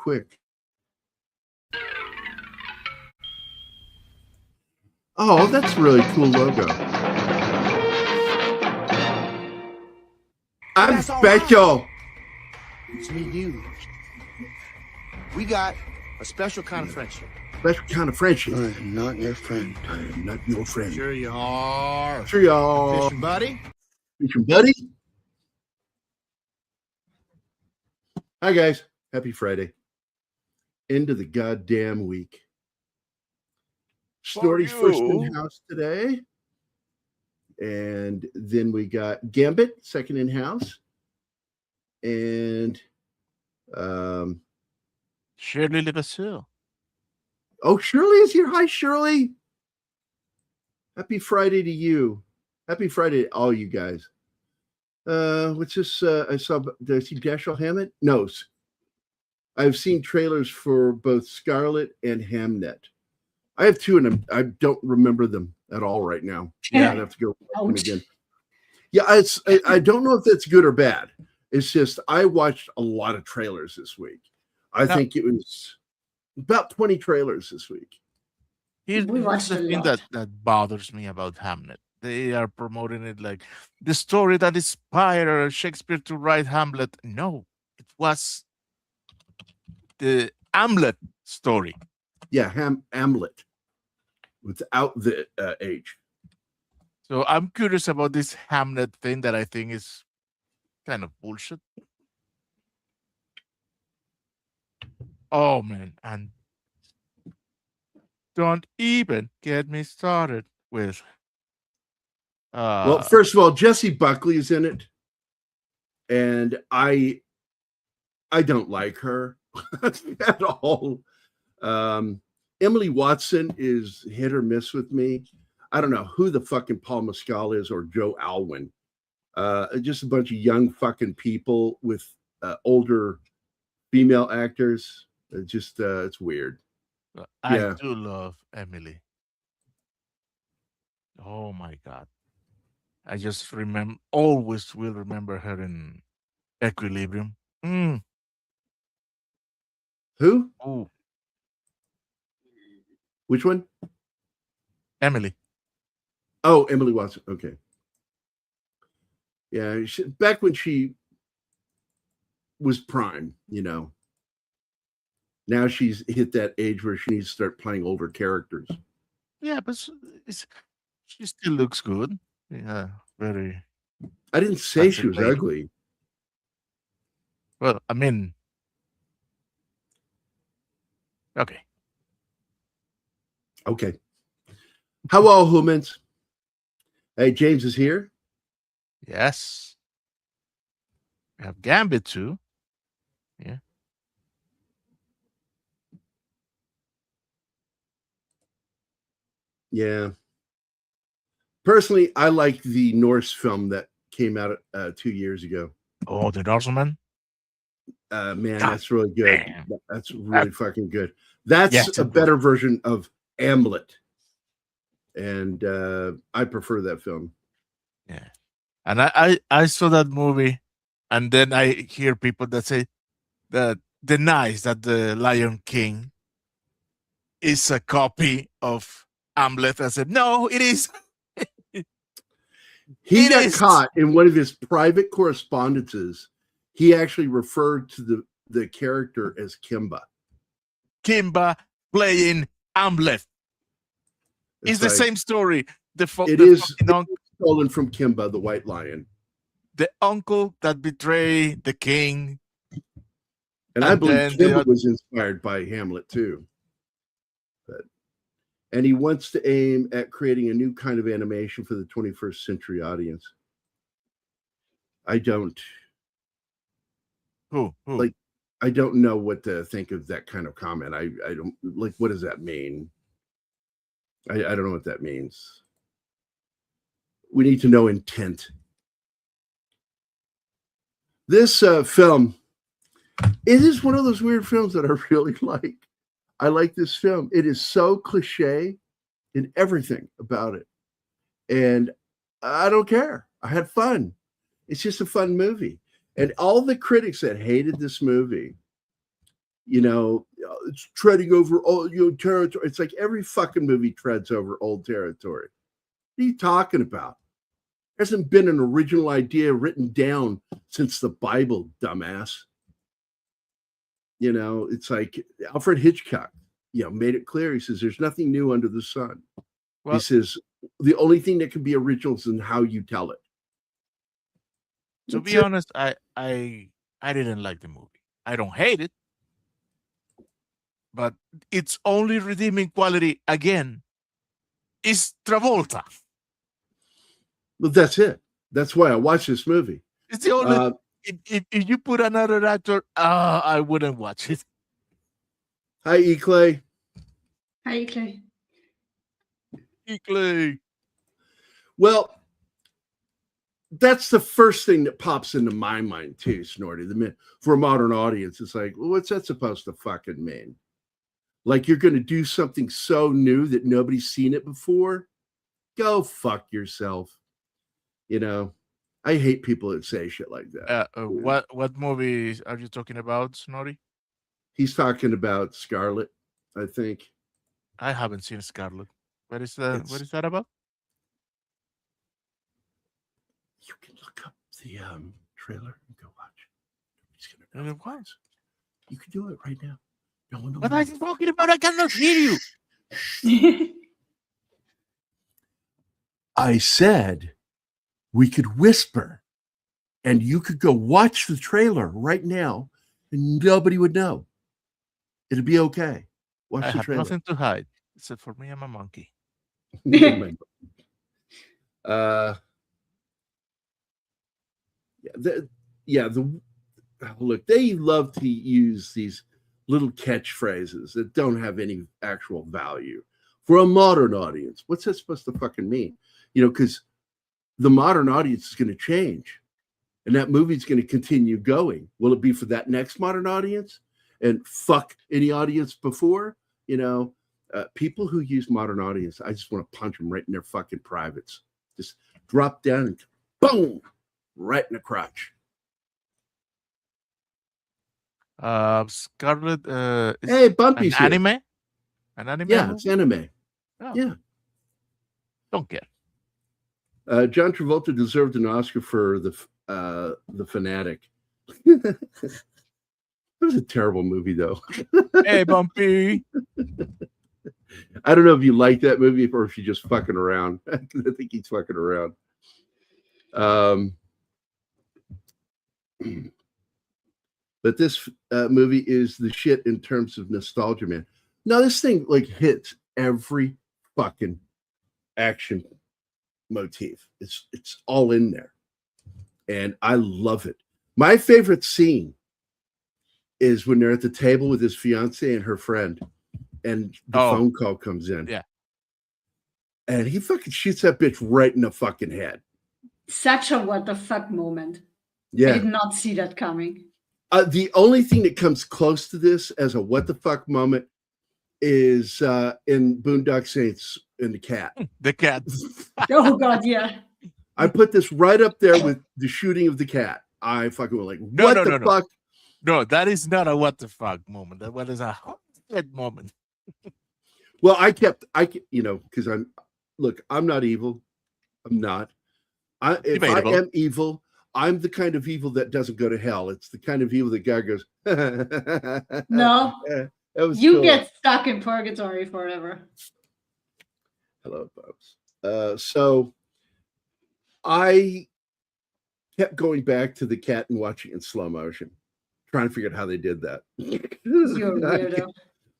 quick. Oh, that's a really cool logo. I'm special. It's me, you. We got a special kind of friendship. Special kind of friendship. I am not your friend. I am not your friend. Sure you are. Sure you are. Fishing buddy? Fishing buddy? Hi, guys. Happy Friday. End of the goddamn week. Snorty's first in-house today. And then we got Gambit, second in-house. And Shirley Levasseur. oh, Shirley is here. Hi, Shirley. Happy Friday to you. Happy Friday to all you guys. What's this? Did I see Dashiell Hammett? No. I've seen trailers for both Scarlet and Hamnet. I have two, and I don't remember them at all right now. Yeah, I'd have to go watch them again. Yeah, I don't know if that's good or bad. It's just I watched a lot of trailers this week. I think it was about 20 trailers this week. Here's the thing that bothers me about Hamlet. They are promoting it like the story that inspired Shakespeare to write Hamlet. No, it was the Hamlet story. Yeah, Hamlet without the H. So I'm curious about this Hamlet thing that I think is kind of bullshit. Oh man, and don't even get me started with well, first of all, Jessie Buckley is in it, and I don't like her at all. Emily Watson is hit or miss with me. I don't know who the fucking Paul Mescal is or Joe Alwyn. Just a bunch of young fucking people with older female actors. It's weird. I do love Emily. Oh my God. I just always will remember her in Equilibrium. Who? Oh, Which one? Emily. Oh, Emily Watson. Okay. Yeah, back when she was prime, you know. Now she's hit that age where she needs to start playing older characters. Yeah, but she still looks good. Yeah, very. I didn't say she was ugly. Well, I mean, okay. Hello, humans. Hey, James is here. Yes. We have Gambit too. Yeah. Yeah. Personally, I like the Norse film that came out 2 years ago. Oh, the Norseman? Man, that's really good. Man. That's really fucking good. That's a better version of Hamlet. And I prefer that film. Yeah. And I saw that movie, and then I hear people that say that denies that the Lion King is a copy of Hamlet. I said, no, it is. He got caught in one of his private correspondences. He actually referred to the character as Kimba. Kimba playing Hamlet. It's the same story. It is stolen from Kimba, the White Lion. The uncle that betrayed the king. And I believe Kimba was inspired by Hamlet too. And he wants to aim at creating a new kind of animation for the 21st century audience. I don't. Who? Like, I don't know what to think of that kind of comment. I don't like. What does that mean? I don't know what that means. We need to know intent. This film, it is one of those weird films that I really like. I like this film. It is so cliche in everything about it. And I don't care. I had fun. It's just a fun movie. And all the critics that hated this movie it's treading over old territory. It's like every fucking movie treads over old territory. What are you talking about? There hasn't been an original idea written down since the Bible, dumbass. It's like Alfred Hitchcock, made it clear. He says, there's nothing new under the sun. He says, the only thing that can be original is in how you tell it. To be honest, I didn't like the movie. I don't hate it. But its only redeeming quality, again, is Travolta. Well, that's it. That's why I watched this movie. It's the only... If you put another actor, I wouldn't watch it. Hi, E. Clay. Hi, E. Clay. E. Clay. Well, that's the first thing that pops into my mind, too, Snorty. For a modern audience, it's like, well, what's that supposed to fucking mean? Like you're going to do something so new that nobody's seen it before? Go fuck yourself. I hate people that say shit like that. What movie are you talking about, Snorri? He's talking about Scarlet, I think. I haven't seen Scarlet. What is that about? You can look up the trailer and go watch. He's gonna know what? You can do it right now. No one knows. What are you talking about? I cannot hear you. I said we could whisper and you could go watch the trailer right now and nobody would know. It'd be okay. Watch I the have trailer. nothing to hide except for me. I'm a monkey. Look, they love to use these little catchphrases that don't have any actual value for a modern audience. What's that supposed to fucking mean? Because the modern audience is going to change and that movie's going to continue going. Will it be for that next modern audience and fuck any audience before? People who use modern audience, I just want to punch them right in their fucking privates. Just drop down and boom, right in the crotch. Scarlet hey, Bumpy's an here. anime? An anime? Yeah, movie? it's anime. Oh. Yeah. Don't care. John Travolta deserved an Oscar for the Fanatic. It was a terrible movie, though. Hey, Bumpy. I don't know if you like that movie or if you're just fucking around. I think he's fucking around. But this movie is the shit in terms of nostalgia, man. Now, this thing like hits every fucking action motif. It's all in there. And I love it. My favorite scene is when they're at the table with his fiance and her friend, and the phone call comes in. Yeah. And he fucking shoots that bitch right in the fucking head. Such a what the fuck moment. Yeah. I did not see that coming. The only thing that comes close to this as a what the fuck moment is in Boondock Saints in the cat. The cat. Oh, God, yeah. I put this right up there with the shooting of the cat. I fucking went like, what the fuck? No, that is not a what the fuck moment. That was a dead moment. Well, because I'm not evil. I'm not. If I am evil, I'm the kind of evil that doesn't go to hell. It's the kind of evil that God goes, no, you get stuck in purgatory forever. Hello, Bubs. So I kept going back to the cat and watching it in slow motion, trying to figure out how they did that. You're a weirdo.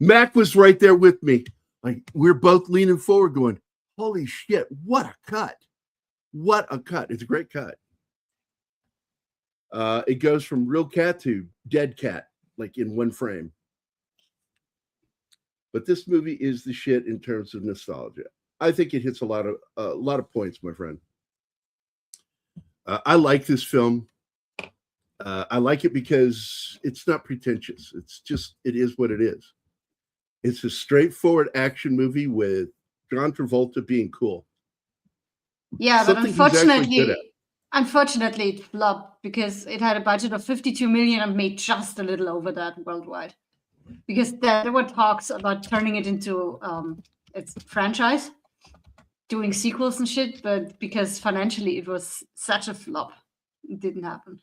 Mac was right there with me. Like, we're both leaning forward going, holy shit, what a cut. What a cut. It's a great cut. It goes from real cat to dead cat, like in one frame. But this movie is the shit in terms of nostalgia. I think it hits a lot of points, my friend. I like this film. I like it because it's not pretentious. It is what it is. It's a straightforward action movie with John Travolta being cool. Yeah, Something but unfortunately it flopped because it had a budget of 52 million and made just a little over that worldwide. because there were talks about turning it into its franchise, doing sequels and shit, but because financially it was such a flop, it didn't happen.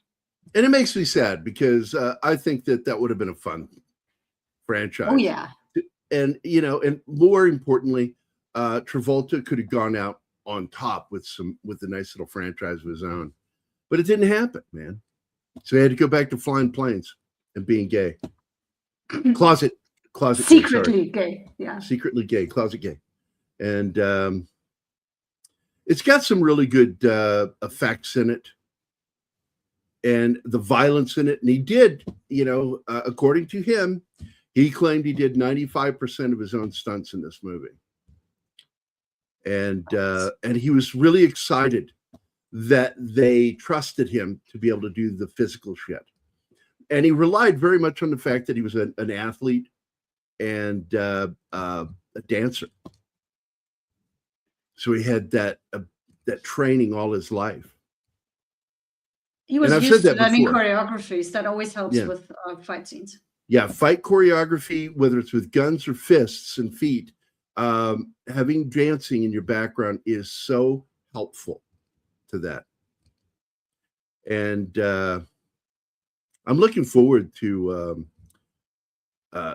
And it makes me sad because I think that would have been a fun franchise. Oh yeah. And and more importantly, Travolta could have gone out on top with a nice little franchise of his own, but it didn't happen, man. So he had to go back to flying planes and being gay, closet Secretly gay, yeah. Secretly gay, closet gay, and it's got some really good effects in it, and the violence in it. And he did, according to him, he claimed he did 95% of his own stunts in this movie. And he was really excited that they trusted him to be able to do the physical shit. And he relied very much on the fact that he was an athlete and a dancer. So he had that training all his life. He was used to learning choreographies. That always helps with fight scenes. Yeah, fight choreography, whether it's with guns or fists and feet, having dancing in your background is so helpful to that. And I'm looking forward to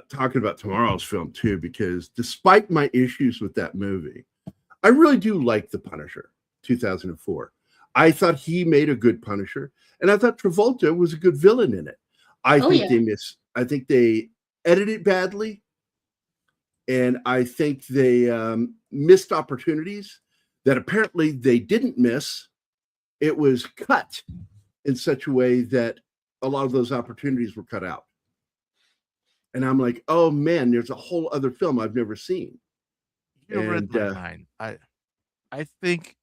talking about tomorrow's film too, because despite my issues with that movie, I really do like The Punisher 2004. I thought he made a good Punisher, and I thought Travolta was a good villain in it. I think they edited it badly, and I think they missed opportunities that apparently they didn't miss. It was cut in such a way that a lot of those opportunities were cut out. And I'm like, oh man, there's a whole other film I've never seen. You read my mind. I think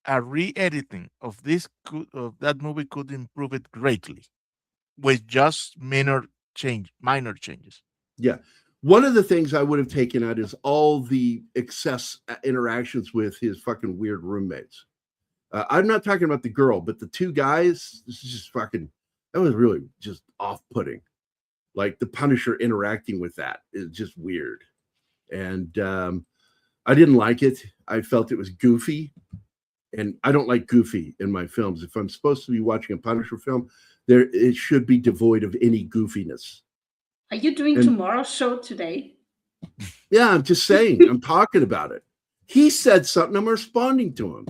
a re-editing of that movie could improve it greatly with just minor changes. Yeah. One of the things I would have taken out is all the excess interactions with his fucking weird roommates. I'm not talking about the girl, but the two guys, this is just fucking, that was really just off-putting. Like the Punisher interacting with that is just weird. And I didn't like it. I felt it was goofy. And I don't like goofy in my films. If I'm supposed to be watching a Punisher film, it should be devoid of any goofiness. Are you doing tomorrow's show today? Yeah, I'm just saying. I'm talking about it. He said something. I'm responding to him.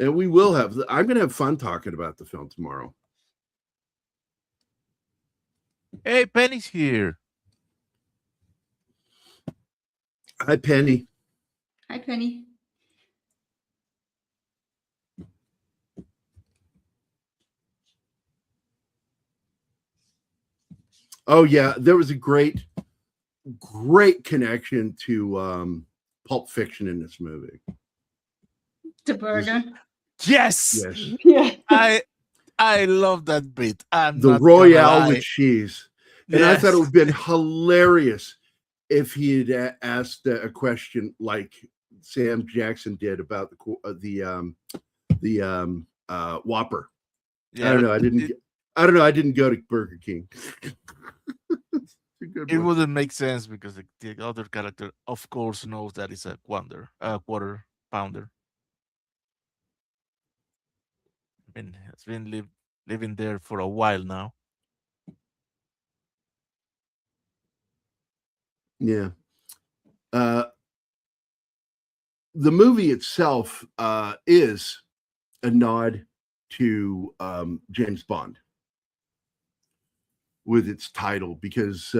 And we will I'm going to have fun talking about the film tomorrow. Hey, Penny's here. Hi, Penny. Hi, Penny. Oh, yeah. There was a great connection to Pulp Fiction in this movie. The burger. Yes. Yeah. I love that bit. The Royale with cheese. And I thought it would have been hilarious if he had asked a question like Sam Jackson did about the Whopper. Yeah, I didn't go to Burger King. It wouldn't make sense because the other character, of course, knows that it's a quarter pounder. It's been living there for a while now. Yeah. The movie itself is a nod to James Bond with its title, because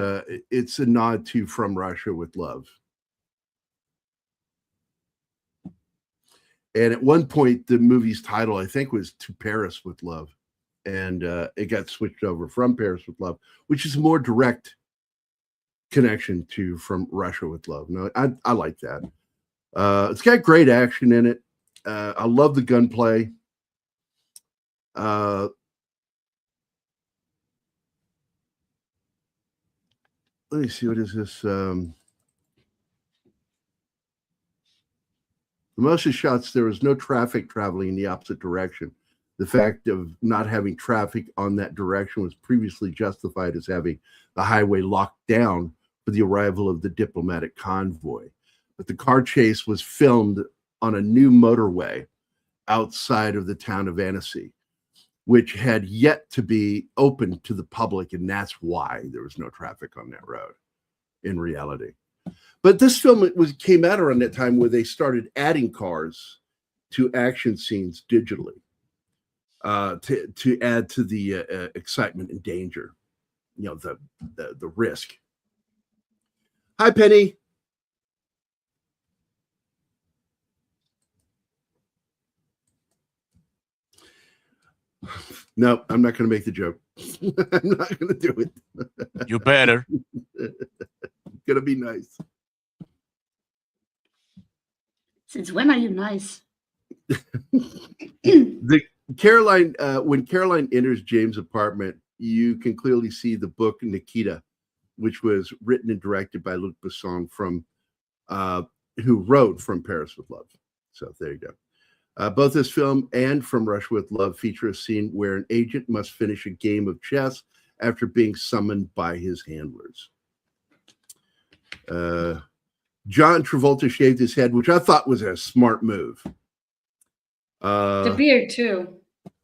it's a nod to From Russia with Love. And at one point, the movie's title, I think, was To Paris with Love. And it got switched over From Paris with Love, which is a more direct connection to From Russia with Love. No, I like that. It's got great action in it. I love the gunplay. Let me see, what is this? The motion shots, there was no traffic traveling in the opposite direction. The fact of not having traffic on that direction was previously justified as having the highway locked down for the arrival of the diplomatic convoy. But the car chase was filmed on a new motorway outside of the town of Annecy, which had yet to be opened to the public, and that's why there was no traffic on that road in reality. But this film came out around that time where they started adding cars to action scenes digitally. To add to the excitement and danger, the risk. Hi, Penny. No, I'm not going to make the joke. I'm not going to do it. You better. Going to be nice. Since when are you nice? When Caroline enters James' apartment, you can clearly see the book Nikita, which was written and directed by Luc Besson, who wrote From Paris with Love. So there you go. Both this film and From Russia with Love feature a scene where an agent must finish a game of chess after being summoned by his handlers. John Travolta shaved his head, which I thought was a smart move. The beard too.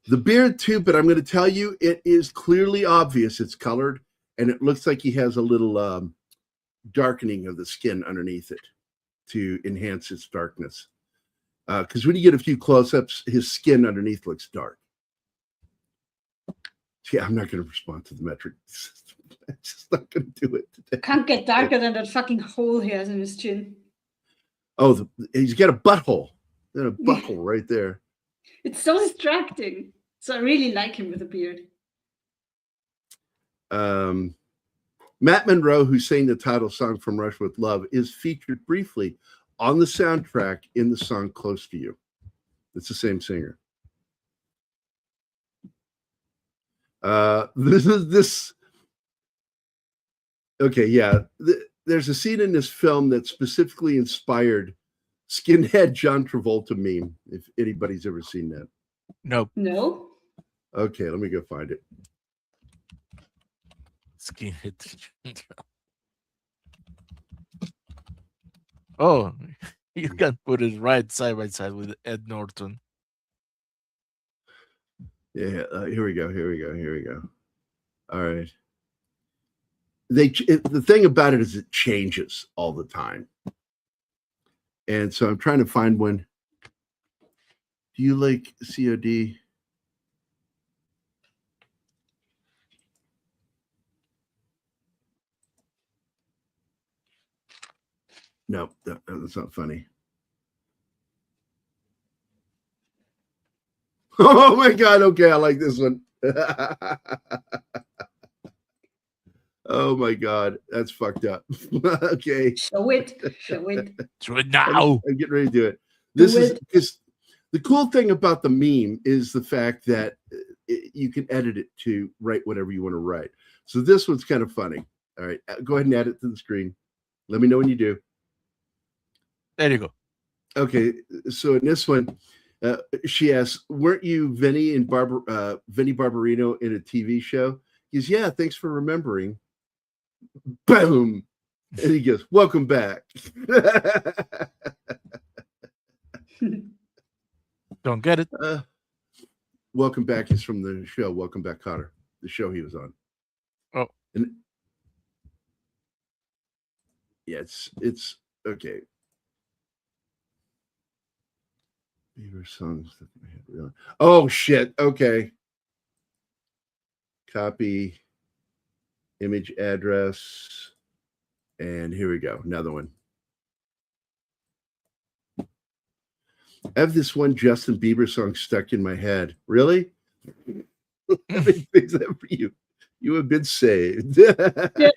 The beard too, but I'm going to tell you, it is clearly obvious. It's colored, and it looks like he has a little darkening of the skin underneath it to enhance its darkness. Because when you get a few close-ups, his skin underneath looks dark. Yeah, I'm not going to respond to the metric system. I'm just not going to do it today. Can't get darker than that fucking hole he has in his chin. Oh, he's got a butthole. Got a butthole right there. It's so distracting. So I really like him with a beard. Matt Monroe, who sang the title song From Russia with Love, is featured briefly on the soundtrack in the song Close to You. It's the same singer. Okay, yeah. There's a scene in this film that specifically inspired Skinhead John Travolta meme, if anybody's ever seen that. Nope. No. Okay, let me go find it. Skinhead. Oh, you can put it right side by side with Ed Norton. Yeah, here we go. All right. The thing about it is it changes all the time. And so I'm trying to find one. Do you like COD? No, that's not funny. Oh my God. Okay, I like this one. Oh my God, that's fucked up. Okay. Show it. Do it now. I'm getting ready to do it. This is because the cool thing about the meme is the fact that you can edit it to write whatever you want to write. So this one's kind of funny. All right, go ahead and add it to the screen. Let me know when you do. There you go. Okay, so in this one, she asks, "Weren't you Vinny Barbarino in a TV show?" He goes, "Yeah, thanks for remembering." Boom, and he goes, "Welcome back." Don't get it. Welcome back is from the show Welcome Back, Kotter, the show he was on. Oh, and yeah, it's okay. Favorite songs that I had really. Oh shit. Okay. Copy. Image address. And here we go. Another one. I have this one Justin Bieber song stuck in my head. Really? Let me fix that for you. You have been saved. Yeah.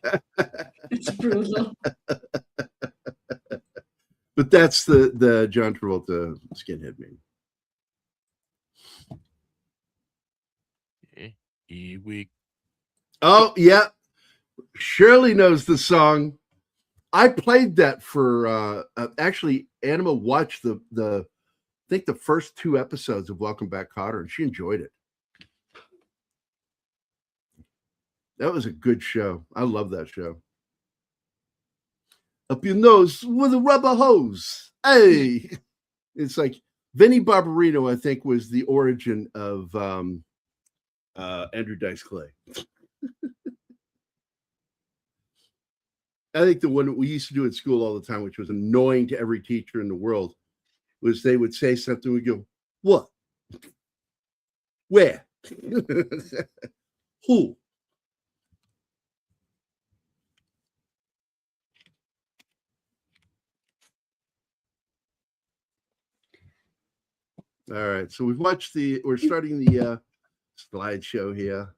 It's brutal. But that's the John Travolta skinhead meme. Oh, yeah. Shirley knows the song. I played that for actually Anima watched the think the first 2 episodes of Welcome Back Kotter, and she enjoyed it. That was a good show. I love that show. Up your nose with a rubber hose. Hey, it's like Vinnie Barbarino, I think, was the origin of Andrew Dice Clay. I think the one that we used to do at school all the time, which was annoying to every teacher in the world, was they would say something. We go, what? Where? Who? All right, so we've watched we're starting the slideshow here.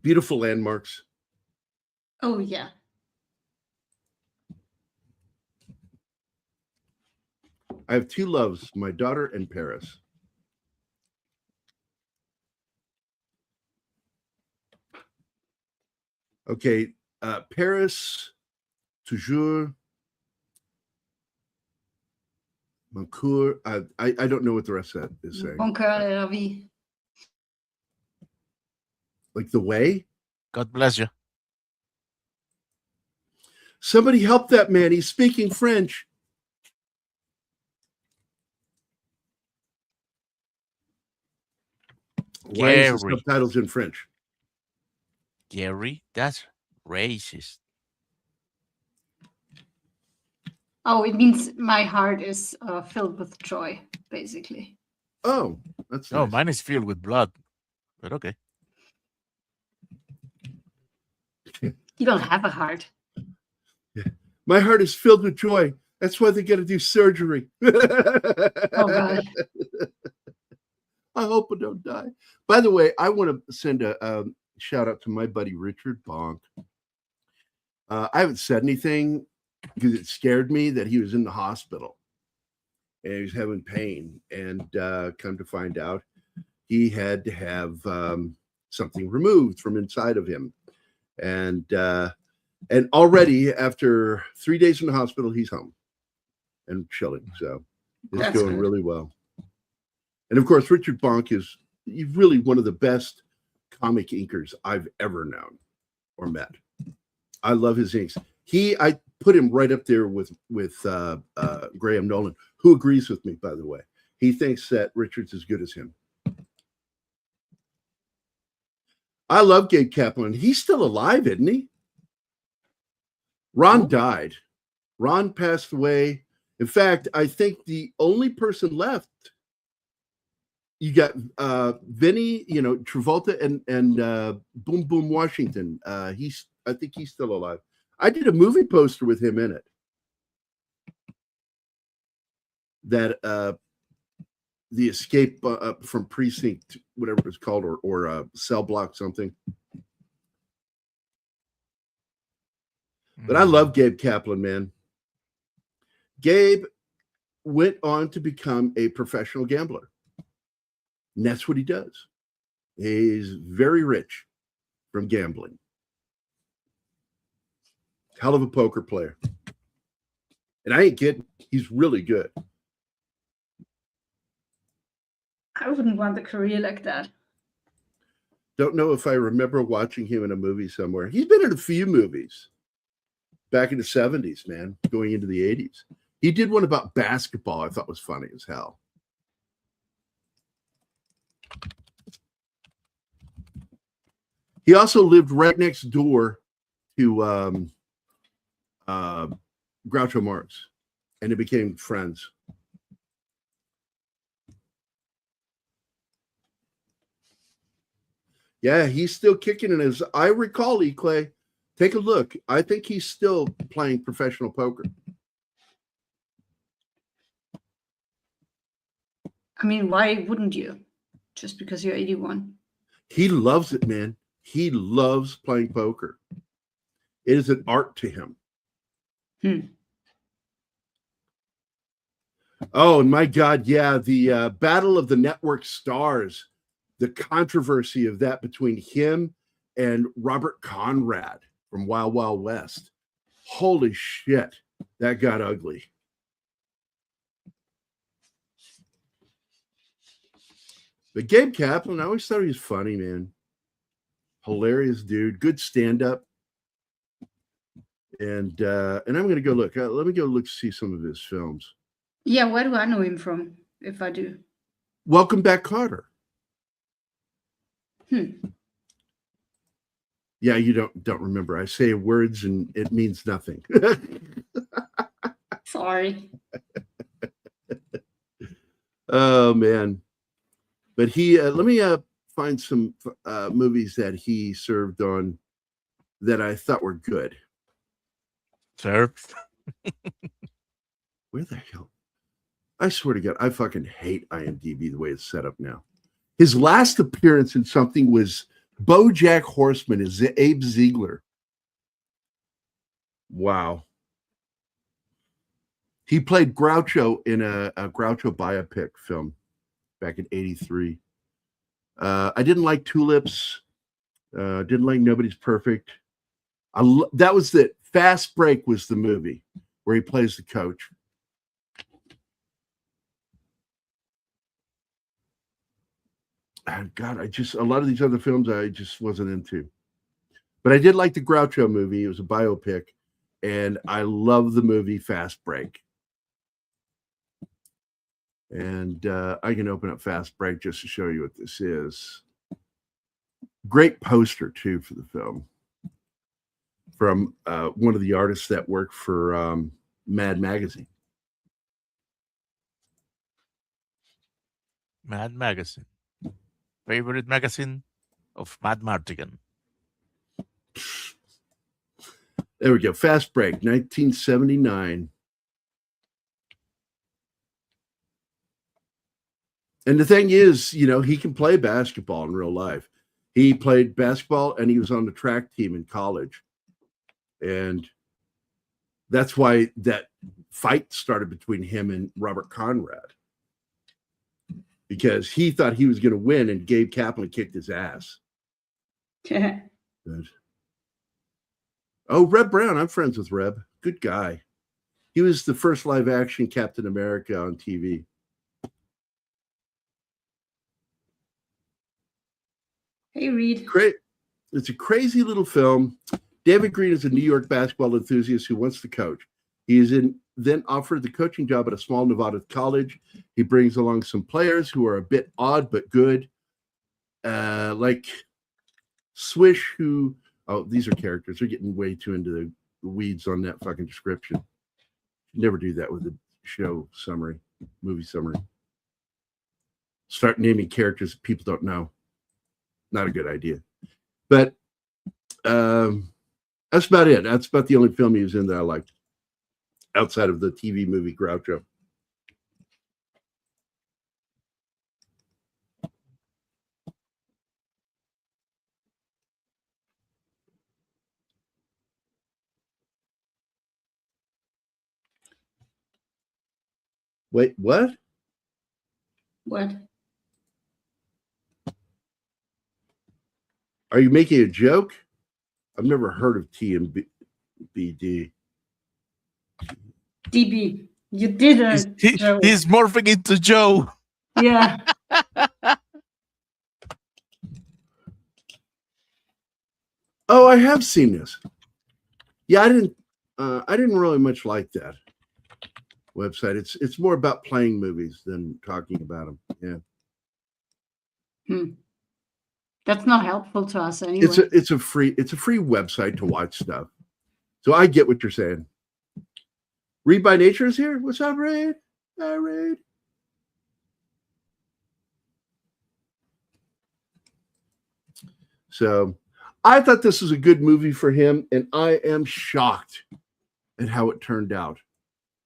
Beautiful landmarks. Oh, yeah. I have 2 loves, my daughter and Paris. Okay, Paris, toujours. Mon coeur. I don't know what the rest of that is saying. Mon cœur est ravi. Like the way? God bless you. Somebody help that man. He's speaking French. Why is the subtitles in French? Gary, that's racist. Oh, it means my heart is filled with joy, basically. Oh, that's nice. Oh, mine is filled with blood, but okay. You don't have a heart. My heart is filled with joy. That's why they got to do surgery. Oh, God. I hope I don't die. By the way, I want to send a shout out to my buddy Richard Bonk. I haven't said anything because it scared me that he was in the hospital and he was having pain. And come to find out, he had to have something removed from inside of him. And already after 3 days in the hospital, he's home and chilling. So it's going really well. And of course, Richard Bonk is really one of the best comic inkers I've ever known or met. I love his inks. I put him right up there with Graham Nolan, who agrees with me, by the way. He thinks that Richard's as good as him. I love Gabe Kaplan. He's still alive, isn't he? Ron died. Ron passed away. In fact, I think the only person left, you got Vinny, Travolta and Boom Boom Washington. I think he's still alive. I did a movie poster with him in it. That the escape from precinct, whatever it was called, or cell block something. But I love Gabe Kaplan, man. Gabe went on to become a professional gambler. And that's what he does. He's very rich from gambling. Hell of a poker player. And I ain't kidding. He's really good. I wouldn't want a career like that. Don't know if I remember watching him in a movie somewhere. He's been in a few movies back in the 70s, man, going into the 80s. He did one about basketball I thought was funny as hell. He also lived right next door to Groucho Marx, and they became friends. Yeah, he's still kicking in his. I recall, Clay. Take a look. I think he's still playing professional poker. I mean, why wouldn't you? Just because you're 81. He loves it, man. He loves playing poker. It is an art to him. Oh, my God. Yeah. The Battle of the Network Stars, the controversy of that between him and Robert Conrad from Wild Wild West. Holy shit. That got ugly. But Gabe Kaplan, I always thought he was funny, man. Hilarious dude, good stand-up. And I'm gonna go look. Let me go look see some of his films. Yeah, where do I know him from? If I do. Welcome Back, Kotter. Yeah, you don't remember. I say words and it means nothing. Sorry. Oh man. But he let me find some movies that he served on that I thought were good. Sir. Where the hell? I swear to God, I fucking hate IMDb the way it's set up now. His last appearance in something was BoJack Horseman as Abe Ziegler. Wow. He played Groucho in a Groucho biopic film back in '83. I didn't like Tulips. Didn't like Nobody's Perfect. That was the Fast Break was the movie where he plays the coach. God, a lot of these other films I just wasn't into. But I did like the Groucho movie. It was a biopic. And I love the movie Fast Break. And I can open up Fast Break just to show you what this is. Great poster, too, for the film. From one of the artists that worked for Mad Magazine. Mad Magazine. Favorite magazine of Mad Mardigan. There we go. Fast Break, 1979. And the thing is, he can play basketball in real life. He played basketball and he was on the track team in college. And that's why that fight started between him and Robert Conrad. Because he thought he was going to win and Gabe Kaplan kicked his ass. Oh, Reb Brown. I'm friends with Reb. Good guy. He was the first live action Captain America on TV. Hey, Reed. Great. It's a crazy little film. David Green is a New York basketball enthusiast who wants to coach. He is then offered the coaching job at a small Nevada college. He brings along some players who are a bit odd but good, like Swish, who these are characters. They're getting way too into the weeds on that fucking description. Never do that with a show summary, movie summary. Start naming characters that people don't know. Not a good idea. But that's about it. That's about the only film he was in that I liked. Outside of the TV movie Groucho. Wait, what? What? Are you making a joke? I've never heard of TMBD. DB, you didn't. He's morphing into Joe. Yeah. Oh, I have seen this. Yeah, I didn't really much like that website. It's more about playing movies than talking about them. Yeah. That's not helpful to us anyway. It's a free website to watch stuff. So I get what you're saying. Read by Nature is here. What's up, Raid? Hi, Raid. So I thought this was a good movie for him, and I am shocked at how it turned out.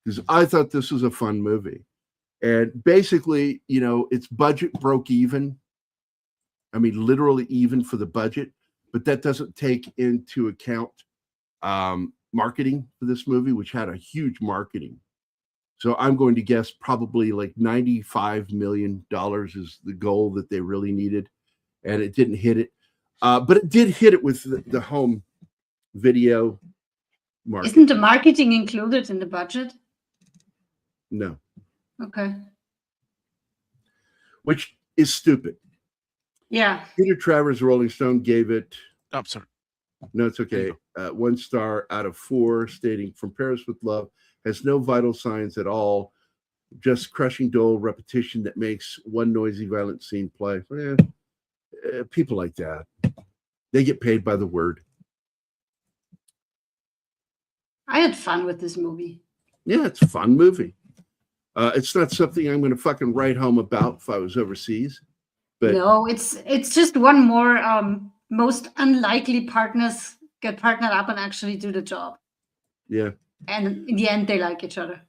Because I thought this was a fun movie. And basically, its budget broke even. I mean, literally even for the budget, but that doesn't take into account marketing for this movie, which had a huge marketing. So I'm going to guess probably like $95 million is the goal that they really needed. And it didn't hit it. But it did hit it with the home video market. Isn't the marketing included in the budget? No. Okay. Which is stupid. Yeah. Peter Travers, Rolling Stone, gave it. I'm sorry. No, it's okay. 1 star out of 4, stating From Paris with Love has no vital signs at all, just crushing dull repetition that makes one noisy, violent scene play. People like that, they get paid by the word. I had fun with this movie. Yeah, it's a fun movie. It's not something I'm going to fucking write home about if I was overseas. But no, it's just one more most unlikely partners get partnered up and actually do the job. Yeah. And in the end, they like each other.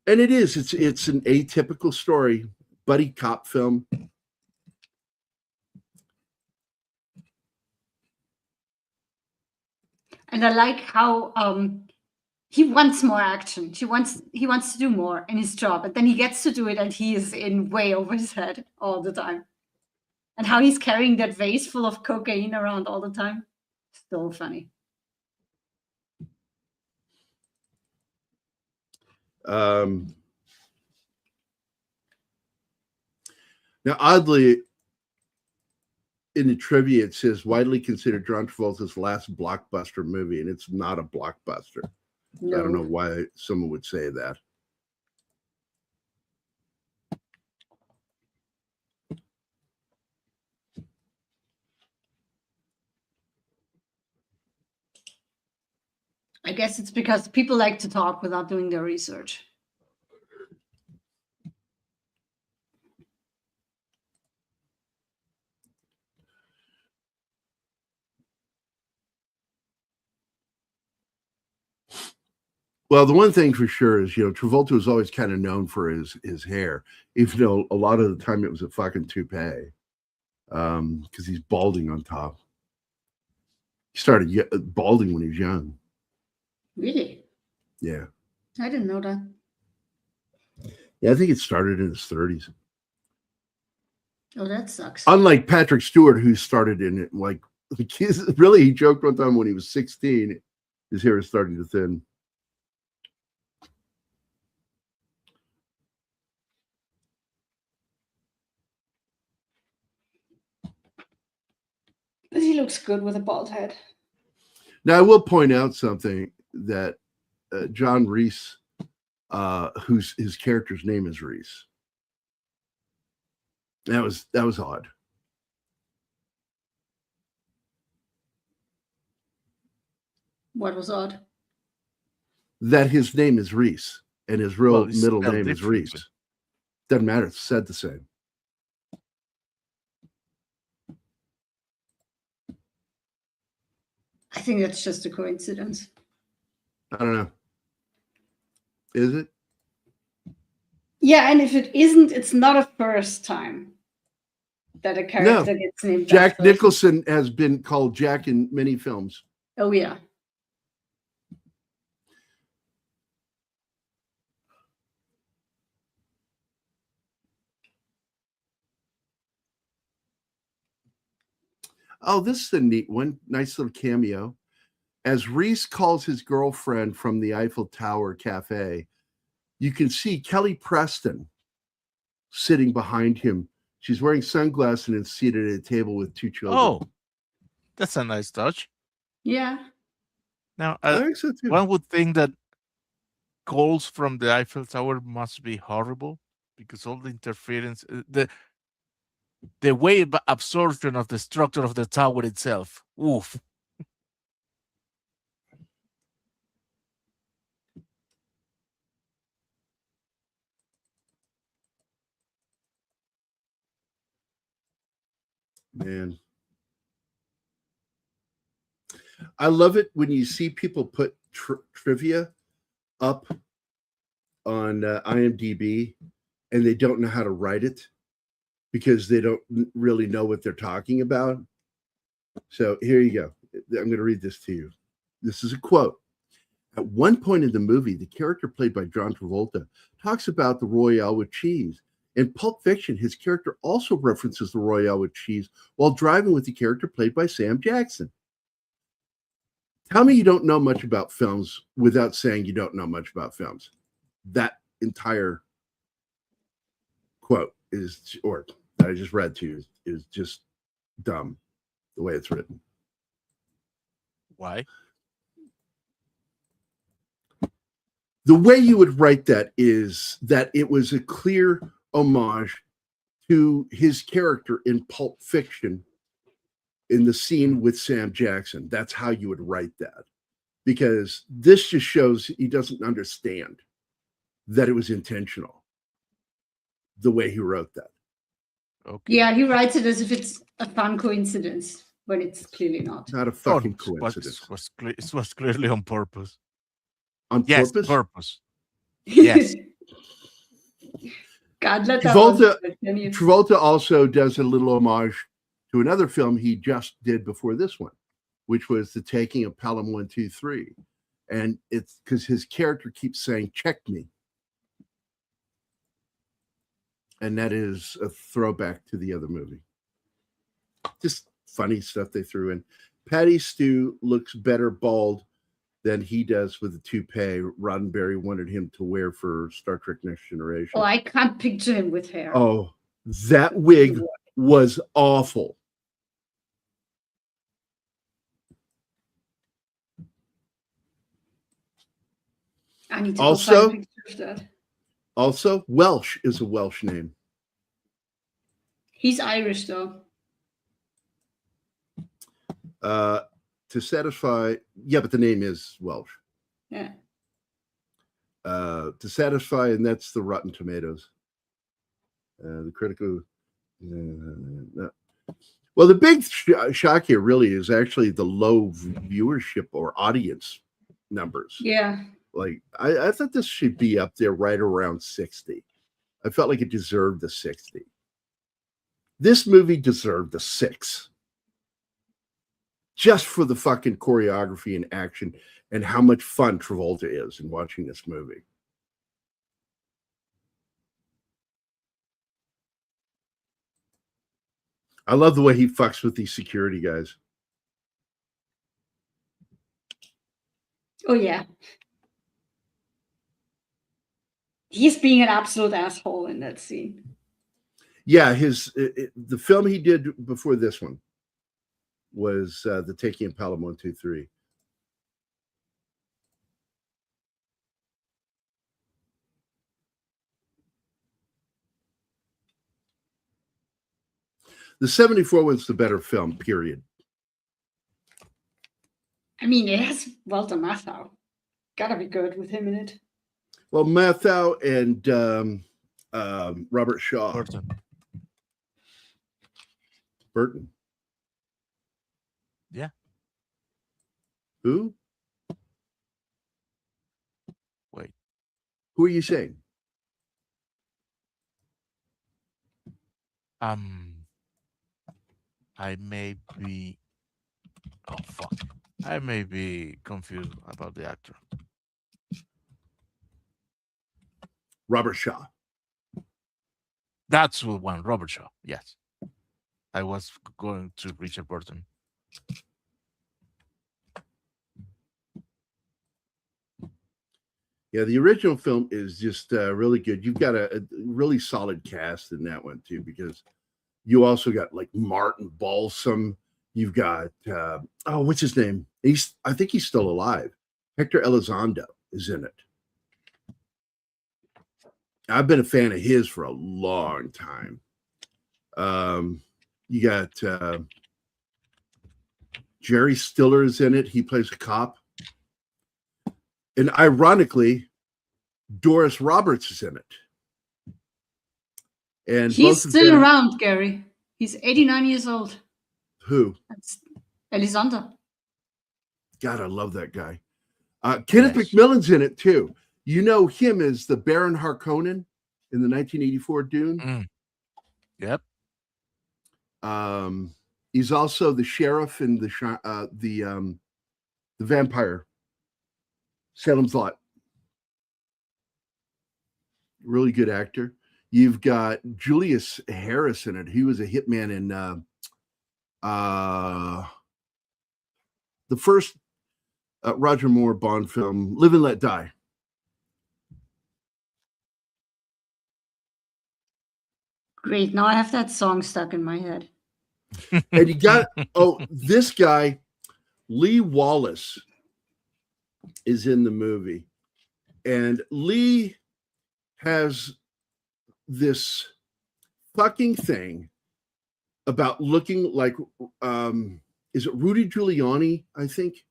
And it is. It's an atypical story, buddy cop film. And I like how he wants more action. He wants to do more in his job, and then he gets to do it, and he is in way over his head all the time. And how he's carrying that vase full of cocaine around all the time. So funny. Now, oddly, in the trivia, it says widely considered John Travolta's last blockbuster movie, and it's not a blockbuster. No. I don't know why someone would say that. I guess it's because people like to talk without doing their research. Well, the one thing for sure is, Travolta was always kind of known for his hair, even though a lot of the time it was a fucking toupee, because he's balding on top. He started balding when he was young. Really? Yeah. I didn't know that. Yeah, I think it started in his 30s. Oh, that sucks. Unlike Patrick Stewart, who started in it really, he joked one time when he was 16, his hair was starting to thin. But he looks good with a bald head. Now, I will point out something that John Rhys, whose his character's name is Rhys. That was odd. What was odd? That his name is Rhys and his real middle name is Rhys. Doesn't matter. It's said the same. I think that's just a coincidence. I don't know. Is it? Yeah, and if it isn't, it's not a first time that a character gets named Jack Nicholson has been called Jack in many films. Oh, yeah. Oh, this is a neat one. Nice little cameo. As Rhys calls his girlfriend from the Eiffel Tower Cafe, you can see Kelly Preston sitting behind him. She's wearing sunglasses and is seated at a table with 2 children. Oh, that's a nice touch. Yeah. Now, I think so too. One would think that calls from the Eiffel Tower must be horrible because all the interference, the wave absorption of the structure of the tower itself. Oof. Man. I love it when you see people put trivia up on IMDb and they don't know how to write it because they don't really know what they're talking about. So here you go. I'm going to read this to you. This is a quote. At one point in the movie, the character played by John Travolta talks about the Royale with cheese. In Pulp Fiction, his character also references the Royale with cheese while driving with the character played by Sam Jackson. Tell me you don't know much about films without saying you don't know much about films. That entire quote is, or that I just read to you, is just dumb the way it's written. Why? The way you would write that is that it was a clear homage to his character in Pulp Fiction in the scene with Sam Jackson. That's how you would write that. Because this just shows he doesn't understand that it was intentional, the way he wrote that. Okay. Yeah, he writes it as if it's a fun coincidence when it's clearly not. Not a Oh, fucking it was, coincidence. it was clearly on purpose. On Yes, purpose? purpose. Yes. God, let that one Travolta, continue. Travolta also does a little homage to another film he just did before this one, which was The Taking of Pelham 123. And it's because his character keeps saying, check me. And that is a throwback to the other movie. Just funny stuff they threw in. Patty Stew looks better bald than he does with the toupee Roddenberry wanted him to wear for Star Trek Next Generation. Oh, I can't picture him with hair. Oh, that wig was awful. I need to Also- go find a picture of that. Also, Welsh is a Welsh name. He's Irish though. To satisfy, yeah, but the name is Welsh. Yeah. To satisfy, and that's the Rotten Tomatoes. The critical. Well, the big shock here really is actually the low viewership or audience numbers. Yeah. Like, I thought this should be up there right around 60. I felt like it deserved the 60. This movie deserved the 6. Just for the fucking choreography and action and how much fun Travolta is in watching this movie. I love the way he fucks with these security guys. Oh yeah. He's being an absolute asshole in that scene. Yeah, the film he did before this one was The Taking of Pelham 123. The 74 one's the better film, period. I mean, it has Walter Matthau. Gotta be good with him in it. Well, Matthau and Robert Shaw. Burton. Yeah. Who? Wait. Who are you saying? I may be. Oh fuck! I may be confused about the actor. Robert Shaw. That's the one, Robert Shaw. Yes, I was going to Richard Burton. Yeah, the original film is just really good. You've got a really solid cast in that one too, because you also got like Martin Balsam. You've got what's his name? I think he's still alive. Hector Elizondo is in it. I've been a fan of his for a long time. You got Jerry Stiller is in it. He plays a cop. And ironically, Doris Roberts is in it. And he's still around, Gary. He's 89 years old. Who? That's Elizondo. God, I love that guy. Kenneth McMillan's in it too. You know him as the Baron Harkonnen in the 1984 Dune. Yep. He's also the sheriff in the vampire Salem's Lot. Really good actor. You've got Julius Harris in it. He was a hitman in the first Roger Moore Bond film, Live and Let Die. Great. Now I have that song stuck in my head. And you got this guy, Lee Wallace, is in the movie, and Lee has this fucking thing about looking like is it Rudy Giuliani, I think,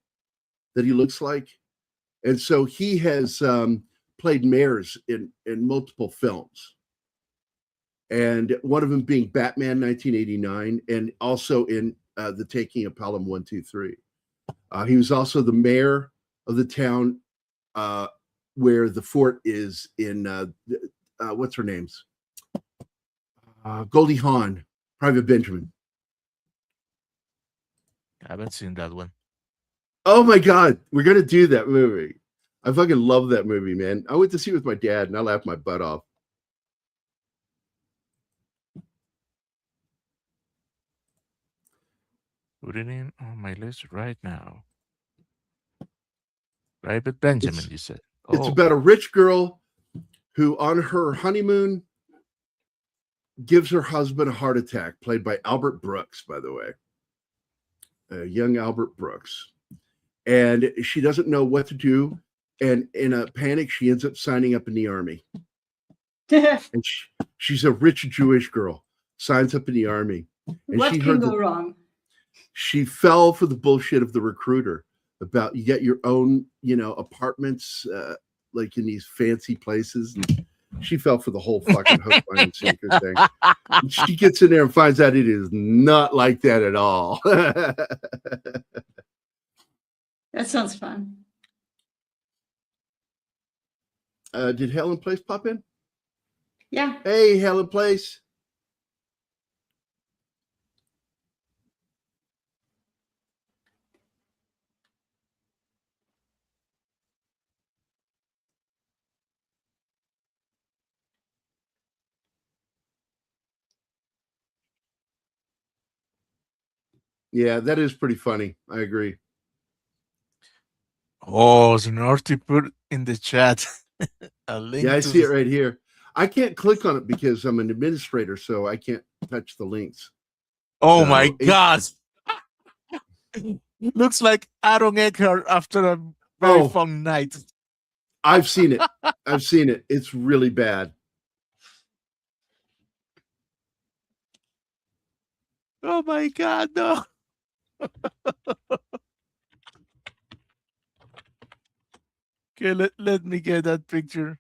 that he looks like. And so he has played Meyers in multiple films, and one of them being Batman 1989, and also in The Taking of Pelham 1, 2, 3. He was also the mayor of the town where the fort is in what's her name's Goldie Hawn, Private Benjamin. I haven't seen that one. Oh my God, we're gonna do that movie. I fucking love that movie, man. I went to see it with my dad, and I laughed my butt off. Put it in on my list right now. Private Benjamin, you said. It's about a rich girl who, on her honeymoon, gives her husband a heart attack, played by Albert Brooks, by the way. Young Albert Brooks. And she doesn't know what to do. And in a panic, she ends up signing up in the army. And she's a rich Jewish girl, signs up in the army. And What can go wrong? She fell for the bullshit of the recruiter about you get your own, apartments, like in these fancy places. And she fell for the whole fucking hook, line, and sinker thing. And she gets in there and finds out it is not like that at all. That sounds fun. Did Helen Place pop in? Yeah. Hey, Helen Place. Yeah, that is pretty funny. I agree. Oh, Snorty put in the chat a link. Yeah, I see it right here. I can't click on it because I'm an administrator, so I can't touch the links. Oh my God. Looks like Aaron Eckhart after a very fun night. I've seen it. I've seen it. It's really bad. Oh my God, no. Okay, let me get that picture.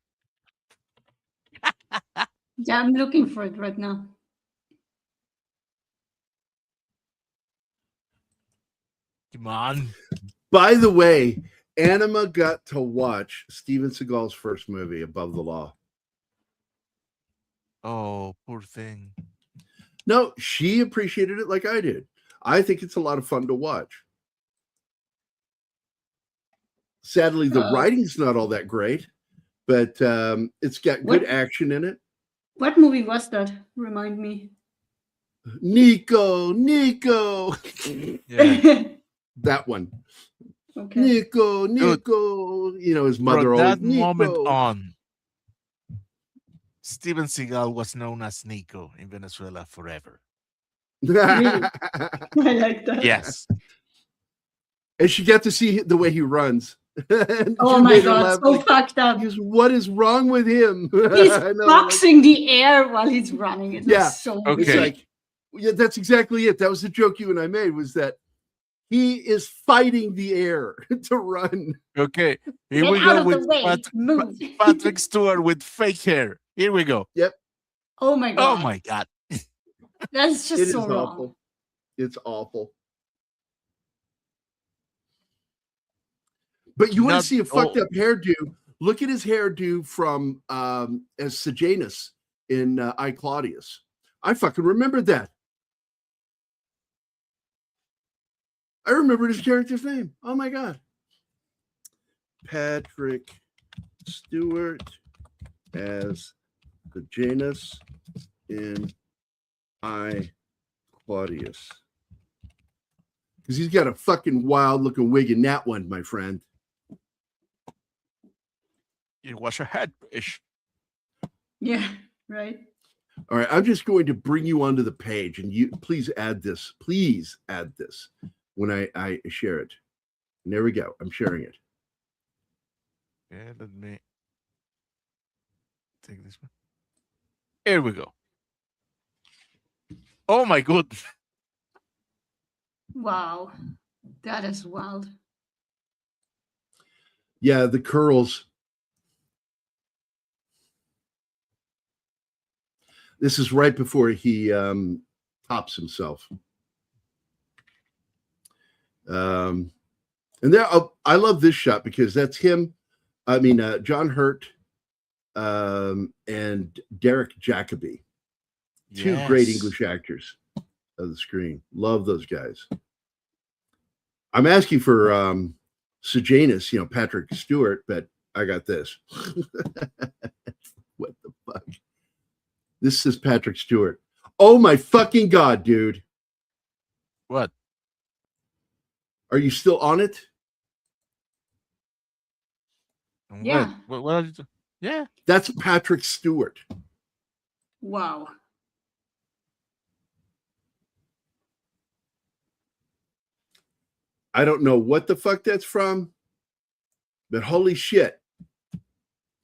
Yeah, I'm looking for it right now. Come on. By the way, Anima got to watch Steven Seagal's first movie, Above the Law. Oh, poor thing. No, she appreciated it like I did. I think it's a lot of fun to watch. Sadly, the writing's not all that great, but it's got good action in it. What movie was that? Remind me. Nico. Yeah. That one. Okay. Nico. His mother From always, that moment on, Steven Seagal was known as Nico in Venezuela forever. Really? I like that. Yes. And she got to see the way he runs. Oh my God, so fucked up. Because what is wrong with him? He's boxing the air while he's running. It looks so okay. It's like, yeah, that's exactly it. That was the joke you and I made, was that he is fighting the air to run. Okay, here Get we out go of with the way. Move. Patrick Stewart with fake hair. Here we go. Yep. Oh my God. Oh my God. That's just It so is wrong. awful. It's awful. But you want to see a fucked up hairdo? Look at his hairdo from as Sejanus in I, Claudius. I fucking remembered that. I remembered his character's name. Oh my God. Patrick Stewart as Sejanus in I, Claudius. Because he's got a fucking wild looking wig in that one, my friend. It was a head fish. Yeah, right. All right, I'm just going to bring you onto the page, and you please add this. Please add this when I share it. And there we go. I'm sharing it. Yeah, let me take this one. Here we go. Oh my goodness. Wow, that is wild. Yeah, the curls. This is right before he tops himself. And there, I love this shot because that's him. I mean, John Hurt and Derek Jacobi, two great English actors of the screen. Love those guys. I'm asking for Sejanus, Patrick Stewart, but I got this. What the fuck? This is Patrick Stewart. Oh my fucking God, dude. What? Are you still on it? Yeah. What are you doing? Yeah. That's Patrick Stewart. Wow. I don't know what the fuck that's from, but holy shit.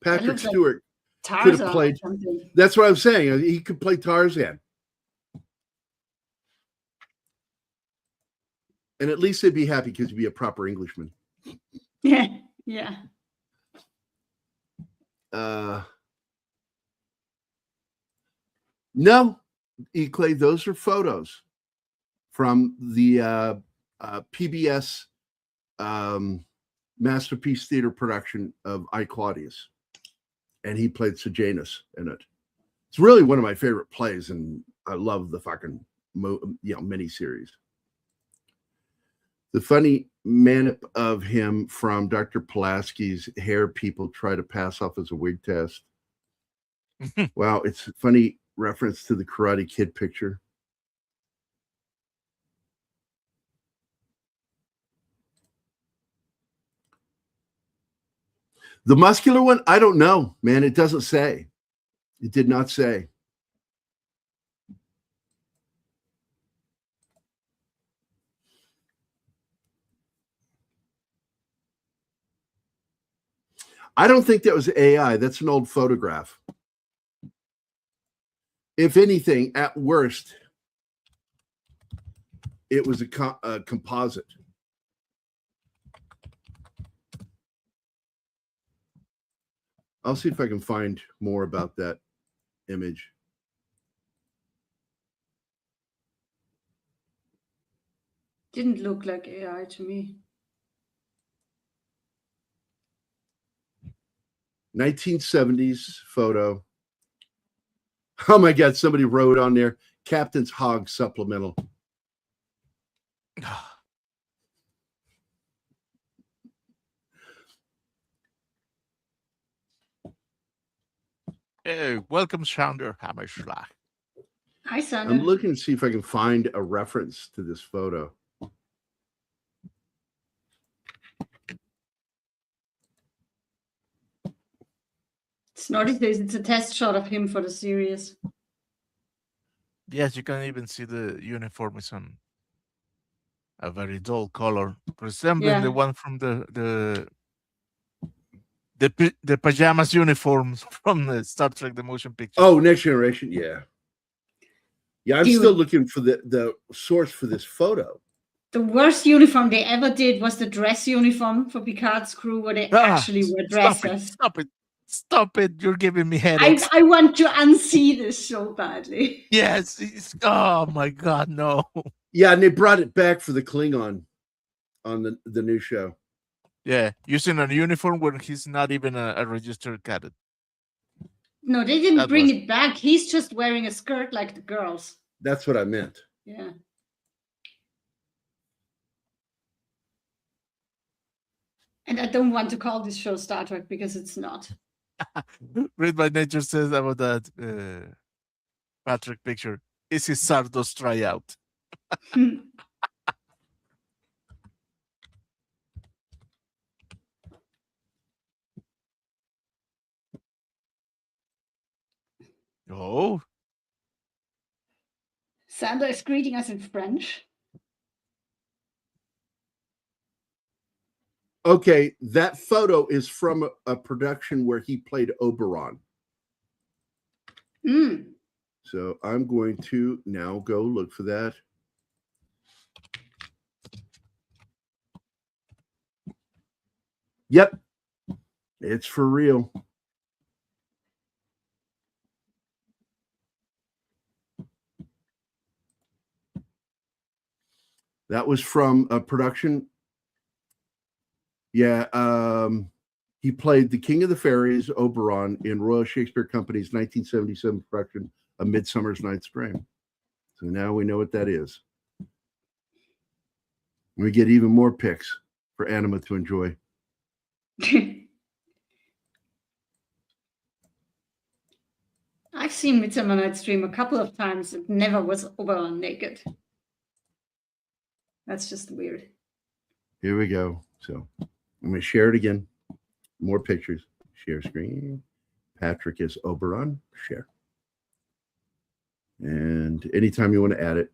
Patrick Stewart could have played. That's what I'm saying. He could play Tarzan. And at least they'd be happy because he'd be a proper Englishman. Yeah. Yeah. No, Clay, those are photos from the PBS Masterpiece Theater production of I, Claudius. And he played Sejanus in it. It's really one of my favorite plays, and I love the fucking miniseries. The funny man of him from Dr. Pulaski's hair people try to pass off as a wig test. Wow, it's a funny reference to the Karate Kid picture. The muscular one, I don't know, man. It doesn't say. It did not say. I don't think that was AI. That's an old photograph. If anything, at worst, it was a composite. I'll see if I can find more about that image. Didn't look like AI to me. 1970s photo. Oh my God, somebody wrote on there, Captain's Hog supplemental. Hey, welcome, Sounder Hammerschlag. Hi, Sander. I'm looking to see if I can find a reference to this photo. Snotty says it's a test shot of him for the series. Yes, you can even see the uniform is on a very dull color, resembling the one from the pajamas uniforms from the Star Trek the motion picture. Oh, Next Generation, yeah. Yeah, I'm still looking for the source for this photo. The worst uniform they ever did was the dress uniform for Picard's crew, where they actually were dressers. Stop it! You're giving me headaches. I want to unsee this so badly. Yes. Oh my God, no. Yeah, and they brought it back for the Klingon on the new show. Yeah, using a uniform where he's not even a registered cadet. No, they didn't bring it back. He's just wearing a skirt like the girls. That's what I meant. Yeah. And I don't want to call this show Star Trek because it's not. Read by Nature says about that Patrick picture. Is his Sardos tryout? Oh, Sandra is greeting us in French. Okay, that photo is from a production where he played Oberon. So I'm going to now go look for that. Yep, it's for real. That was from a production. Yeah, he played the King of the Fairies, Oberon, in Royal Shakespeare Company's 1977 production, A Midsummer's Night's Dream. So now we know what that is. We get even more pics for Anima to enjoy. I've seen Midsummer Night's Dream a couple of times. It never was Oberon naked. That's just weird. Here we go. So I'm going to share it again. More pictures. Share screen. Patrick is Oberon. Share. And anytime you want to add it,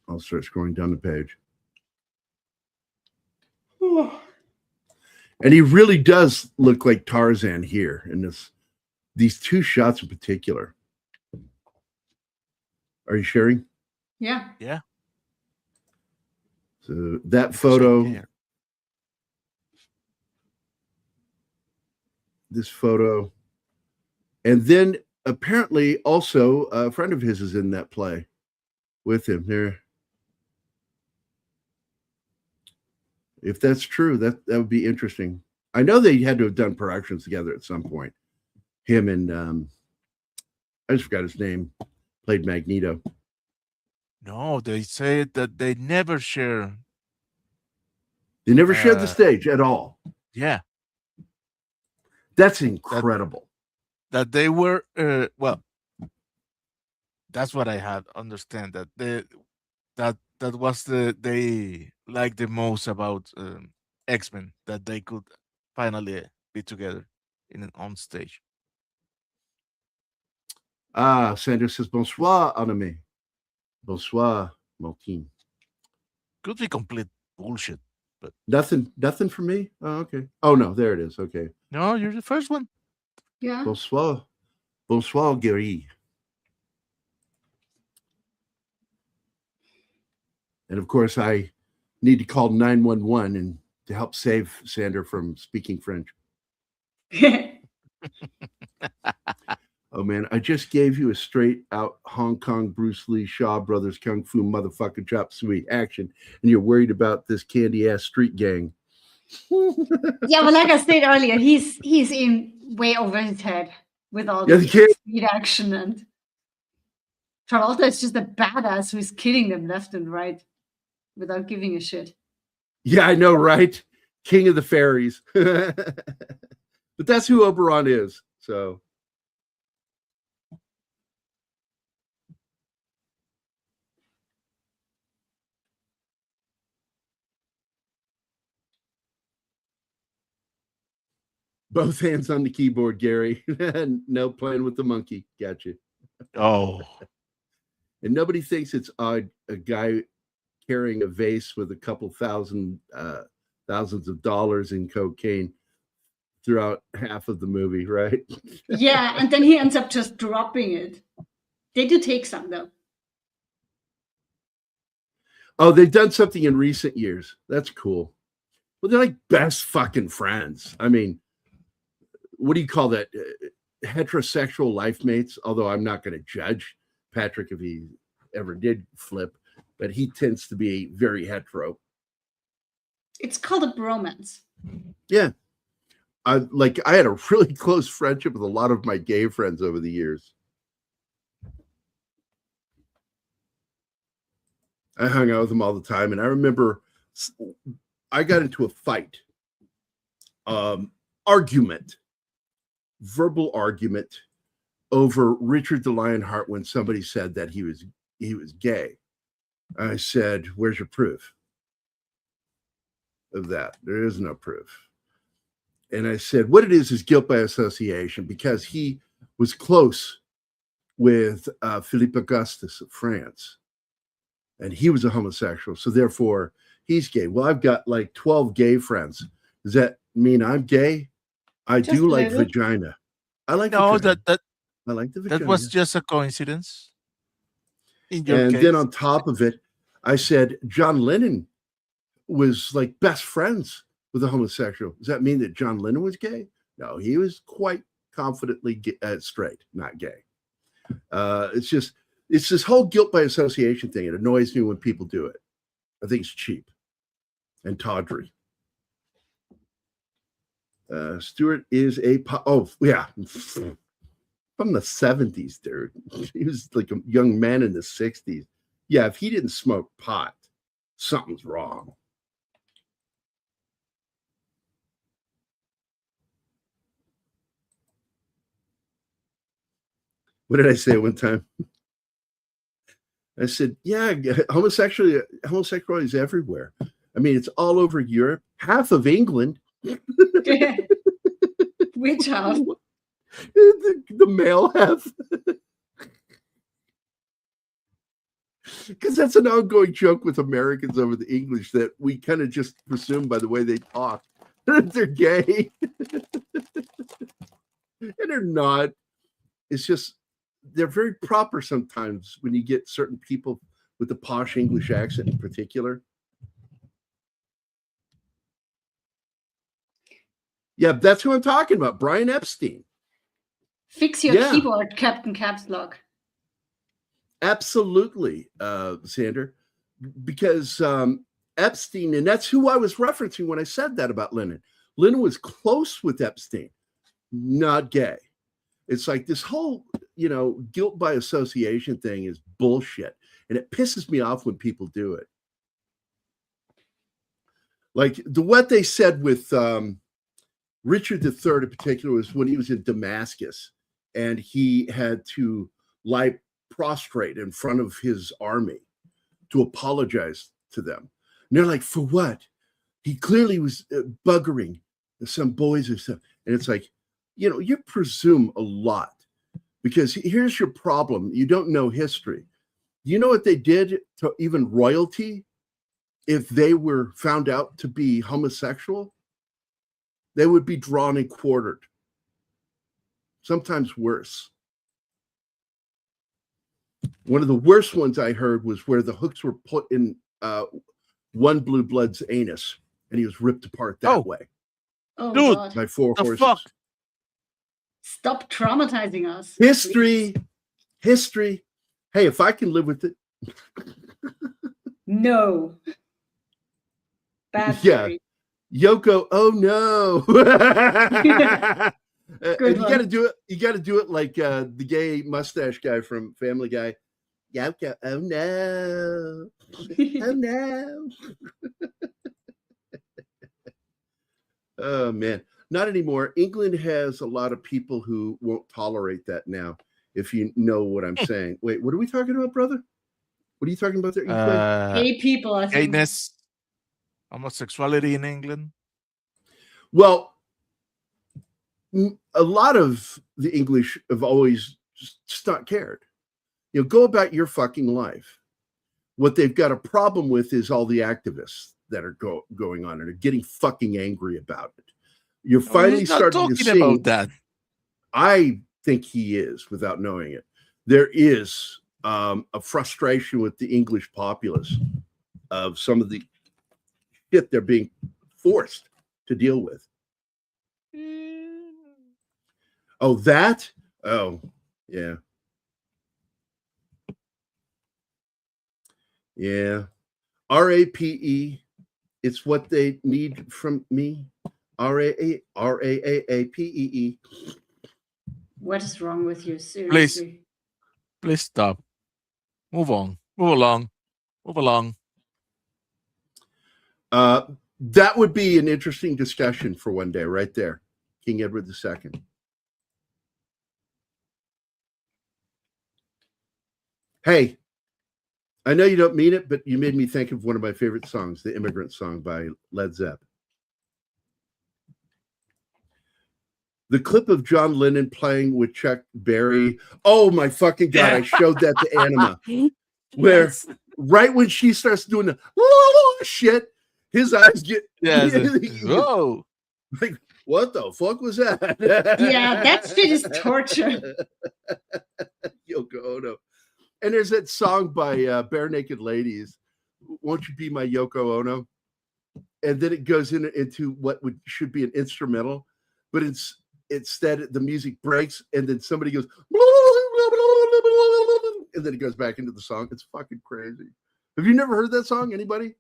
I'll start scrolling down the page. And he really does look like Tarzan here in these two shots in particular. Are you sharing? Yeah. Yeah. So that photo, this photo, and then apparently also a friend of his is in that play with him there. If that's true, that would be interesting. I know they had to have done productions together at some point. Him and I just forgot his name, played Magneto. No, they say that they never share. They never shared the stage at all. Yeah. That's incredible. That they were, well, that's what I had understand, that that was they liked the most about X-Men, that they could finally be together on stage. Ah, Sandra says, bonsoir, Anime. Bonsoir, Maltine. Could be complete bullshit, but nothing for me. Oh, okay. Oh no, there it is. Okay. No, you're the first one. Yeah. Bonsoir, Gary. And of course, I need to call 911 and to help save Sandra from speaking French. Oh man, I just gave you a straight out Hong Kong Bruce Lee Shaw Brothers Kung Fu motherfucking chop suey action, and you're worried about this candy ass street gang. Yeah, but like I said earlier, he's in way over his head with all the speed action, and Travolta is just a badass who's killing them left and right without giving a shit. Yeah, I know, right? King of the Fairies. But that's who Oberon is. So both hands on the keyboard, Gary. No playing with the monkey. Gotcha. Oh. And nobody thinks it's odd a guy carrying a vase with a couple thousands of dollars in cocaine throughout half of the movie, right? Yeah, and then he ends up just dropping it. They do take some, though. Oh, they've done something in recent years. That's cool. Well, they're like best fucking friends. I mean, what do you call that? Heterosexual life mates, although I'm not going to judge Patrick if he ever did flip, but he tends to be very hetero. It's called a bromance. Yeah. I had a really close friendship with a lot of my gay friends over the years. I hung out with them all the time. And I remember I got into a fight, verbal argument over Richard the Lionheart when somebody said that he was gay. I said, where's your proof of that? There is no proof. And I said, what it is guilt by association, because he was close with Philippe Augustus of France. and he was a homosexual, so therefore he's gay. Well, I've got like 12 gay friends. Does that mean I'm gay? I Just do like little. vagina. I like No, vagina. that I like the vagina. that was just a coincidence. In your And case. then on top of it, I said John Lennon was like best friends with a homosexual. Does that mean that John Lennon was gay? No, he was quite confidently straight, not gay. It's this whole guilt by association thing. It annoys me when people do it. I think it's cheap and tawdry. Stewart is from the 70s, dude. He was like a young man in the 60s. Yeah, if he didn't smoke pot, something's wrong. What did I say one time? I said, yeah, homosexuality is everywhere. I mean, it's all over Europe, half of England. Which half? The male half. Because that's an ongoing joke with Americans over the English that we kind of just presume by the way they talk that they're gay. And they're not. It's just they're very proper sometimes when you get certain people with the posh English accent in particular. Yeah, that's who I'm talking about. Brian Epstein. Fix your keyboard, Captain Caps Lock. Absolutely, Sander. Because Epstein, and that's who I was referencing when I said that about Lennon. Lennon was close with Epstein, not gay. It's like this whole, guilt by association thing is bullshit. And it pisses me off when people do it. Like what they said with Richard III in particular was when he was in Damascus and he had to lie prostrate in front of his army to apologize to them. And they're like, for what? He clearly was buggering some boys or stuff. And it's like, you presume a lot because here's your problem. You don't know history. You know what they did to even royalty if they were found out to be homosexual? They would be drawn and quartered. Sometimes worse. One of the worst ones I heard was where the hooks were put in one blue blood's anus and he was ripped apart that way. Oh, dude, God. By four horses. Fuck? Stop traumatizing us. History. Hey, if I can live with it. No. Bad theory. Yoko, oh no. You got to do it. You got to do it like the gay mustache guy from Family Guy. Yoko, oh no. Oh no. Oh man, not anymore. England has a lot of people who won't tolerate that now. If you know what I'm saying. Wait, what are we talking about, brother? What are you talking about there? Gay people, I think. Gayness, homosexuality in England. Well, a lot of the English have always just not cared. Go about your fucking life. What they've got a problem with is all the activists that are going on and are getting fucking angry about it. You're finally starting to see about that. I think he is, without knowing it. There is a frustration with the English populace of some of the shit they're being forced to deal with. Oh, that? Oh, yeah. Yeah. RAPE. It's what they need from me. RAAPEE. What is wrong with you? Seriously. Please stop. Move on. Move along. Move along. That would be an interesting discussion for one day, right there. King Edward II. Hey, I know you don't mean it, but you made me think of one of my favorite songs, the Immigrant Song by Led Zepp. The clip of John Lennon playing with Chuck Berry. Oh my fucking God, I showed that to Anima. Where right when she starts doing the shit, his eyes get whoa. Like, what the fuck was that? Yeah, that shit is torture. Yoko Ono. And there's that song by Bare Naked Ladies, Won't You Be My Yoko Ono? And then it goes into what should be an instrumental, but instead the music breaks and then somebody goes and then it goes back into the song. It's fucking crazy. Have you never heard that song? Anybody?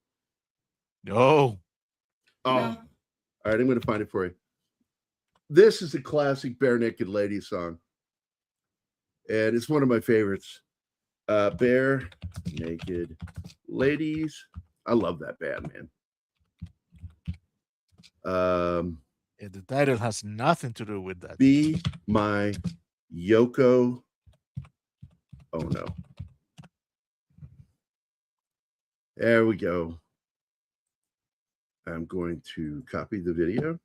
No. Oh, No. All right. I'm going to find it for you. This is a classic Bare Naked Ladies song, and it's one of my favorites. Bare Naked Ladies. I love that band, man. The title has nothing to do with that. Be my Yoko Ono. There we go. I'm going to copy the video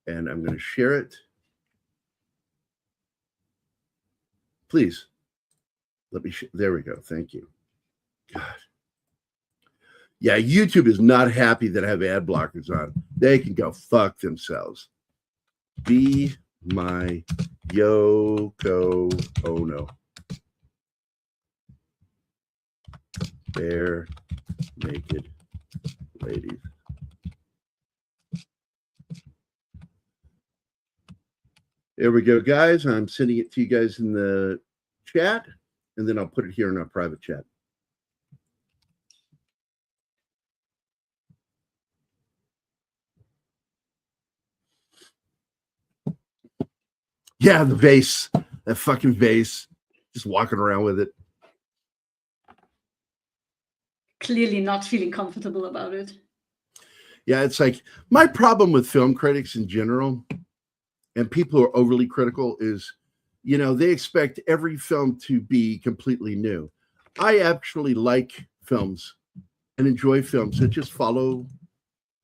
and I'm going to share it. Please let me. There we go. Thank you. God. Yeah, YouTube is not happy that I have ad blockers on. They can go fuck themselves. Be my Yoko Ono. Bare Naked Ladies. There we go, guys. I'm sending it to you guys in the chat, and then I'll put it here in our private chat. Yeah, the vase. That fucking vase. Just walking around with it. Clearly not feeling comfortable about it. Yeah, it's like my problem with film critics in general and people who are overly critical is, you know, they expect every film to be completely new. I actually like films and enjoy films that just follow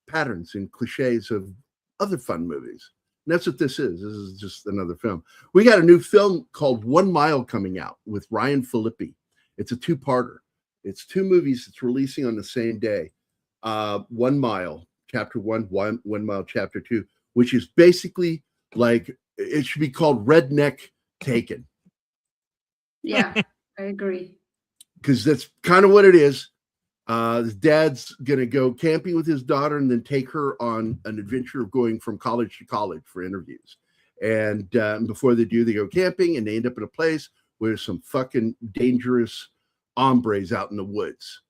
patterns and cliches of other fun movies. And that's what this is. This is just another film. We got a new film called 1 Mile coming out with Ryan Phillippe. It's a two-parter. It's two movies that's releasing on the same day. 1 Mile, Chapter 1, 1 Mile, Chapter 2, which is basically like it should be called Redneck Taken. Yeah, I agree. Because that's kind of what it is. His dad's going to go camping with his daughter and then take her on an adventure of going from college to college for interviews. And before they do, they go camping and they end up in a place where there's some fucking dangerous hombres out in the woods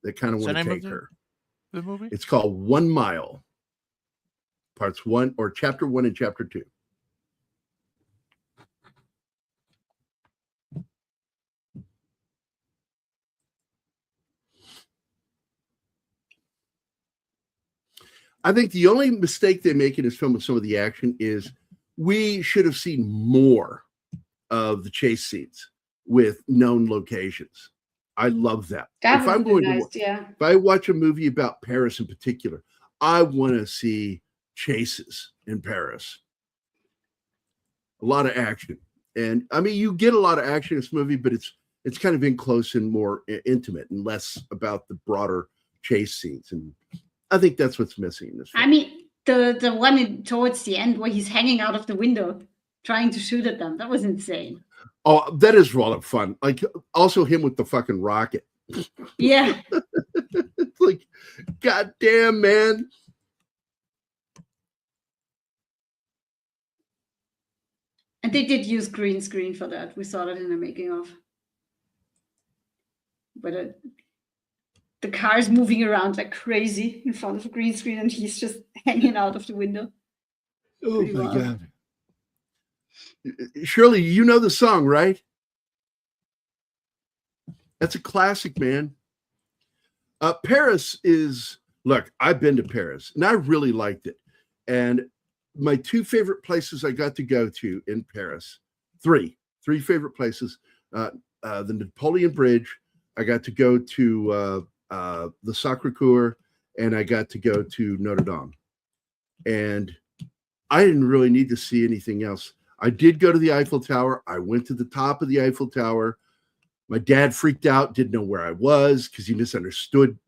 that kind of want to take her. The movie? It's called 1 Mile, parts 1 or Chapter 1 and Chapter 2. I think the only mistake they make in this film with some of the action is we should have seen more of the chase scenes with known locations. I love that. That If would I'm be going nice, to, yeah. if I watch a movie about Paris in particular, I want to see chases in Paris. A lot of action. And I mean, you get a lot of action in this movie, but it's kind of in close and more intimate and less about the broader chase scenes. And I think that's what's missing in this film. I mean, the one towards the end where he's hanging out of the window trying to shoot at them, that was insane. Oh, that is a lot of fun. Like also him with the fucking rocket. Yeah. It's like, goddamn, man. And they did use green screen for that. We saw that in the making of. But the car is moving around like crazy in front of a green screen and he's just hanging out of the window. Oh Pretty my wild. God. Shirley, you know the song, right? That's a classic, man. Paris is, look, I've been to Paris and I really liked it. And my two favorite places I got to go to in Paris, three favorite places, the Napoleon Bridge, I got to go to the Sacré-Cœur, and I got to go to Notre Dame. And I didn't really need to see anything else. I did go to the Eiffel Tower. I went to the top of the Eiffel Tower. My dad freaked out, didn't know where I was because he misunderstood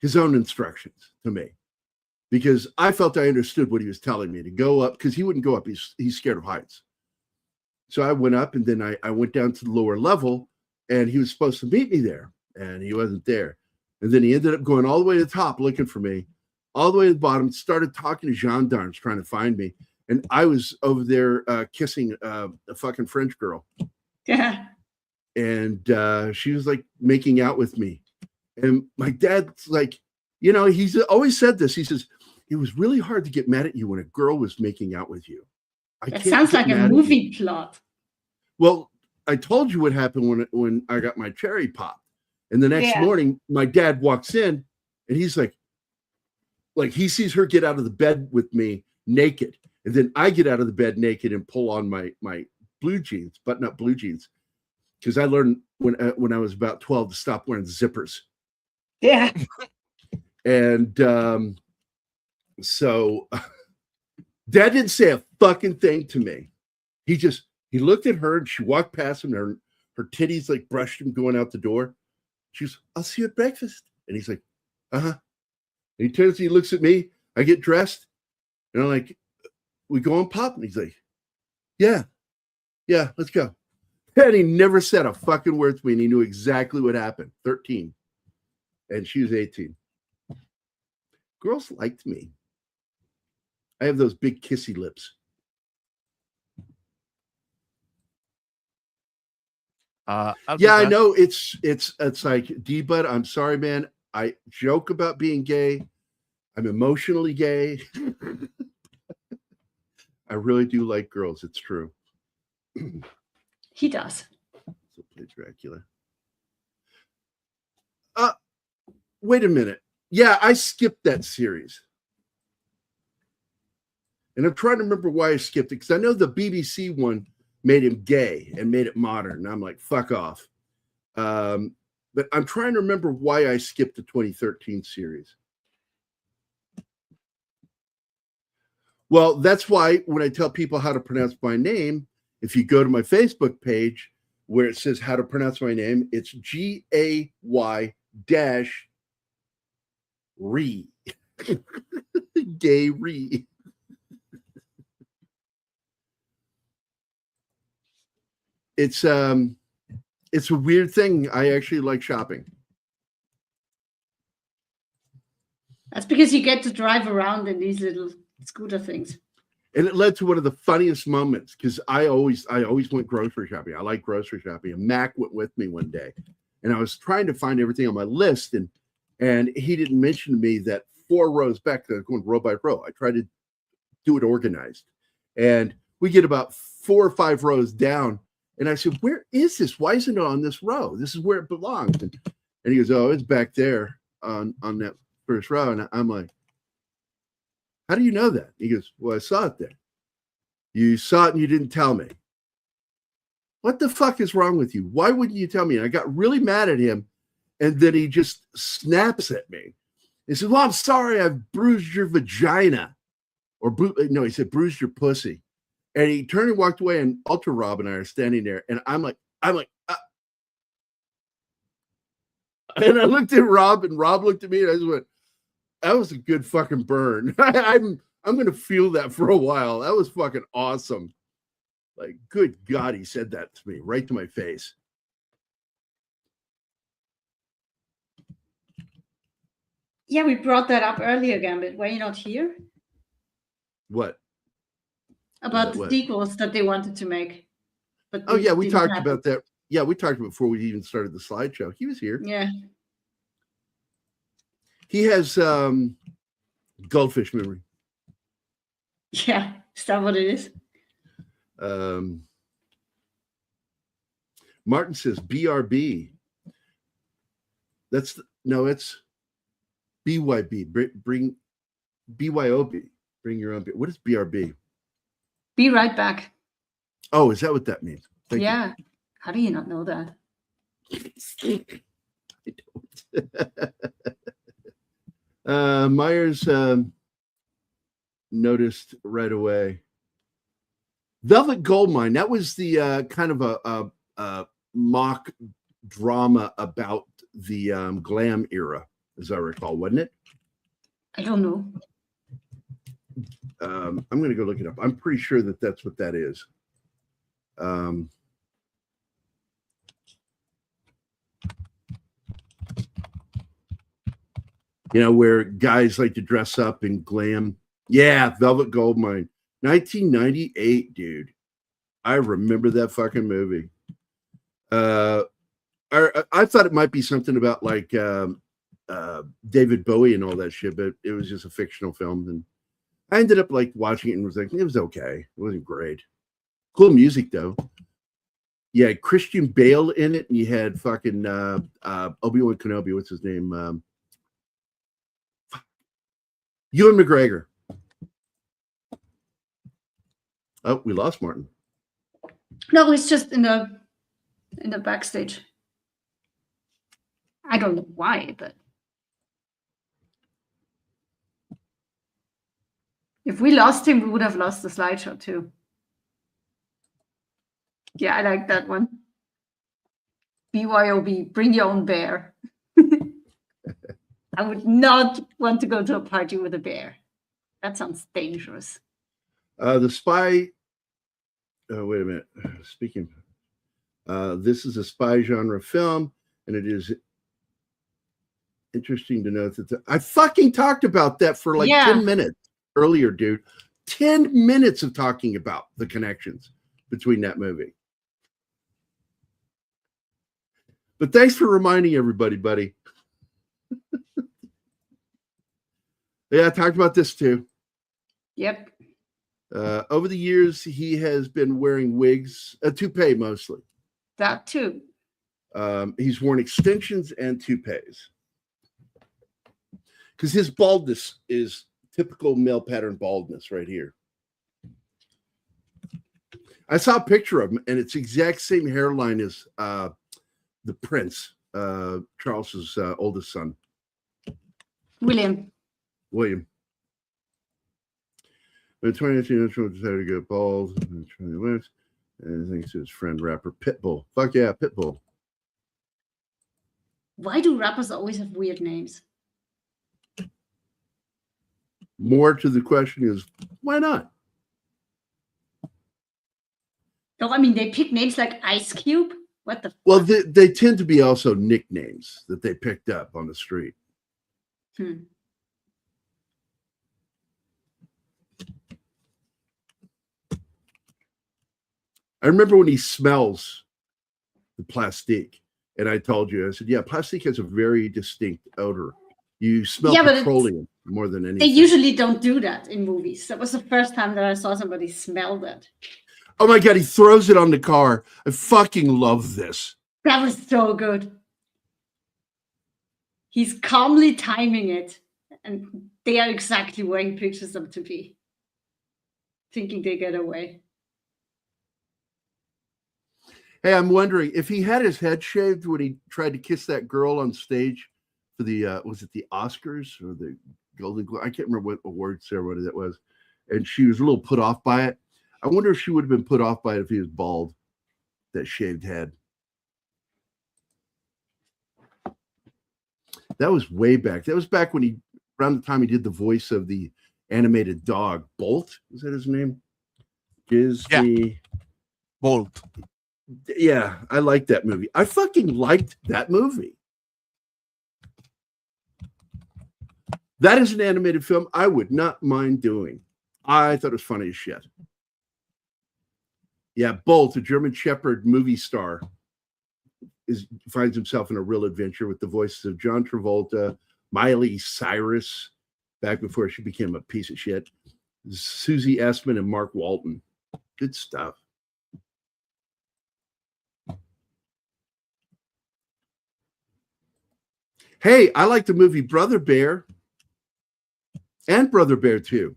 his own instructions to me, because I felt I understood what he was telling me to go up, because he wouldn't go up. He's scared of heights. So I went up, and then I went down to the lower level, and he was supposed to meet me there, and he wasn't there. And then he ended up going all the way to the top looking for me, all the way to the bottom, started talking to gendarmes trying to find me. And I was over there kissing a fucking French girl. Yeah. And she was like making out with me. And my dad's like, you know, he's always said this. He says, it was really hard to get mad at you when a girl was making out with you. That sounds like a movie plot. Well, I told you what happened when I got my cherry popped. And the next morning, my dad walks in, and he's like he sees her get out of the bed with me naked. And then I get out of the bed naked and pull on my blue jeans, button-up blue jeans, because I learned when I was about 12 to stop wearing zippers. Yeah. And so Dad didn't say a fucking thing to me. He looked at her, and she walked past him, and her titties like brushed him going out the door. She was, I'll see you at breakfast. And he's like, uh-huh. And he turns, he looks at me. I get dressed, and I'm like, we go on Pop? And he's like, yeah, let's go. And he never said a fucking word to me, and he knew exactly what happened. 13. And she was 18. Girls liked me. I have those big kissy lips. I know it's like, D-Bud, I'm sorry, man. I joke about being gay. I'm emotionally gay. I really do like girls. It's true. He does. So play Dracula. Wait a minute. Yeah, I skipped that series. And I'm trying to remember why I skipped it, because I know the BBC one made him gay and made it modern. And I'm like, fuck off. But I'm trying to remember why I skipped the 2013 series. Well, that's why when I tell people how to pronounce my name, if you go to my Facebook page where it says how to pronounce my name, it's Gay-Ree. Gay Ree. It's a weird thing. I actually like shopping. That's because you get to drive around in these little scooter things. And it led to one of the funniest moments, because I always went grocery shopping. I like grocery shopping. And Mac went with me one day, and I was trying to find everything on my list, and he didn't mention to me that 4 rows back, going row by row. I tried to do it organized, and we get about 4 or 5 rows down, and I said, "Where is this? Why isn't it on this row? This is where it belongs." And he goes, "Oh, it's back there on that first row." And I'm like, "How do you know that?" He goes, "Well, I saw it there." "You saw it and you didn't tell me." What the fuck is wrong with you? Why wouldn't you tell me? And I got really mad at him, and then he just snaps at me. He says, "Well, I'm sorry, I've bruised your vagina." No, he said, "bruised your pussy." And he turned and walked away, and Ultra Rob and I are standing there, and I'm like, and I looked at Rob, and Rob looked at me, and I just went, "That was a good fucking burn." I'm going to feel that for a while. That was fucking awesome. Like, good God, he said that to me, right to my face. Yeah, we brought that up earlier, Gambit. Were you not here? What? About the sequels that they wanted to make. But we talked about that. Yeah, we talked before we even started the slideshow. He was here. Yeah. He has goldfish memory. Yeah, is that what it is? Martin says BRB. It's BYB. Bring BYOB. Bring your own beer. What is BRB? Be right back. Oh, is that what that means? Thank you. How do you not know that? I don't. Meyers noticed right away. Velvet Goldmine. That was the kind of a mock drama about the glam era, as I recall, wasn't it? I don't know. I'm going to go look it up. I'm pretty sure that that's what that is. Where guys like to dress up in glam. Yeah, Velvet Goldmine. 1998, dude. I remember that fucking movie. I thought it might be something about like David Bowie and all that shit, but it was just a fictional film. And I ended up like watching it and was like, it was okay. It wasn't great. Cool music though. Yeah, Christian Bale in it, and you had fucking Obi-Wan Kenobi. What's his name? Ewan McGregor. Oh, we lost Martin. No, it's just in the backstage. I don't know why, but if we lost him, we would have lost the slideshow too. Yeah, I like that one. BYOB, bring your own bear. I would not want to go to a party with a bear. That sounds dangerous. The Spy. Oh, wait a minute. Speaking, this is a spy genre film, and it is interesting to note that I fucking talked about that for like 10 minutes earlier, dude. 10 minutes of talking about the connections between that movie. But thanks for reminding everybody, buddy. Yeah, I talked about this too. Yep. Over the years, he has been wearing wigs, a toupee mostly. That too. He's worn extensions and toupees. Because his baldness is typical male pattern baldness right here. I saw a picture of him, and it's the exact same hairline as the Prince, Charles's oldest son. William. When 2019 decided to go bald, and thanks to his friend rapper Pitbull. Fuck yeah, Pitbull. Why do rappers always have weird names? More to the question is, why not? No, I mean, they pick names like Ice Cube. What the? Well, they tend to be also nicknames that they picked up on the street. I remember when he smells the plastique, and I told you, I said, yeah, plastique has a very distinct odor. You smell petroleum more than anything. They usually don't do that in movies. That was the first time that I saw somebody smell that. Oh my God, he throws it on the car. I fucking love this. That was so good. He's calmly timing it, and they are exactly where he pictures them to be, thinking they get away. Hey, I'm wondering if he had his head shaved when he tried to kiss that girl on stage for the was it the Oscars or the Golden Globe? I can't remember what award ceremony that was, and she was a little put off by it. I wonder if she would have been put off by it if he was bald, that shaved head. That was way back. That was back when around the time he did the voice of the animated dog, Bolt. Was that his name? Bolt. Yeah, I liked that movie. I fucking liked that movie. That is an animated film I would not mind doing. I thought it was funny as shit. Yeah, Bolt, a German Shepherd movie star, finds himself in a real adventure with the voices of John Travolta, Miley Cyrus, back before she became a piece of shit, Susie Essman, and Mark Walton. Good stuff. Hey, I like the movie Brother Bear and Brother Bear 2.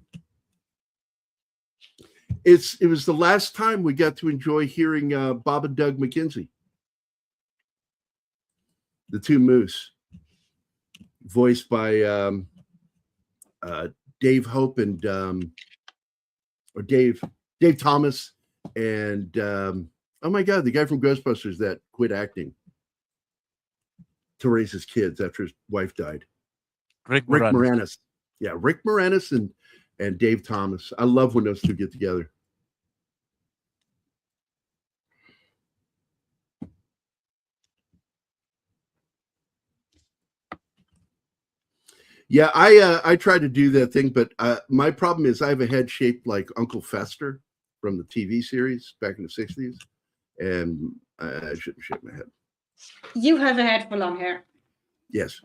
It was the last time we got to enjoy hearing Bob and Doug McKenzie, the two moose, voiced by Dave Hope and or Dave Thomas And oh my God, the guy from Ghostbusters that quit acting to raise his kids after his wife died. Rick Rick Moranis. Moranis. Yeah, Rick Moranis and Dave Thomas. I love when those two get together. Yeah, I tried to do that thing, but my problem is I have a head shaped like Uncle Fester from the TV series back in the 60s, and I shouldn't shake my head. You have a head for long hair. Yes.